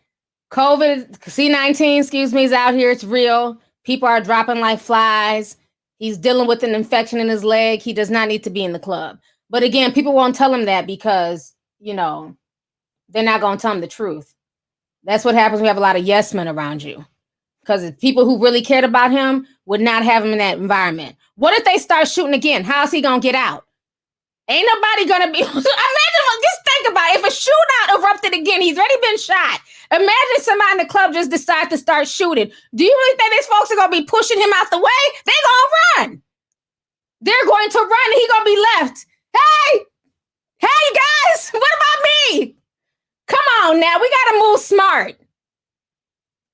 [SPEAKER 2] COVID, C-19, excuse me, is out here. It's real. People are dropping like flies. He's dealing with an infection in his leg. He does not need to be in the club. But again, people won't tell him that because, you know, they're not going to tell him the truth. That's what happens when you have a lot of yes men around you. Because people who really cared about him would not have him in that environment. What if they start shooting again? How's he going to get out? Ain't nobody going to be... Imagine, just think about it. If a shootout erupted again, he's already been shot. Imagine somebody in the club just decide to start shooting. Do you really think these folks are going to be pushing him out the way? They're going to run. They're going to run and he's going to be left. Hey, guys, what about me? Come on now, we got to move smart.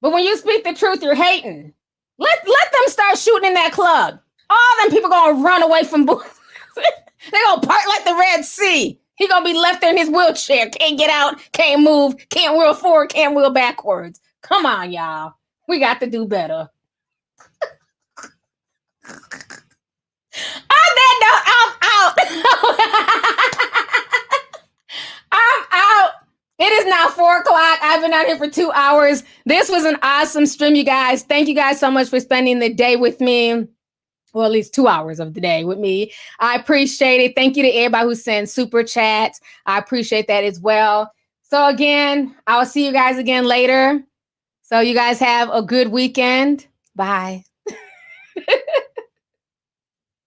[SPEAKER 2] But when you speak the truth, you're hating. Let them start shooting in that club. All them people going to run away from they're going to part like the Red Sea. He going to be left there in his wheelchair. Can't get out, can't move, can't wheel forward, can't wheel backwards. Come on, y'all. We got to do better. On that note, I'm out. It is now 4:00. I've been out here for 2 hours. This was an awesome stream, you guys. Thank you guys so much for spending the day with me. Well, at least 2 hours of the day with me. I appreciate it. Thank you to everybody who sent super chats. I appreciate that as well. So again, I'll see you guys again later. So you guys have a good weekend. Bye.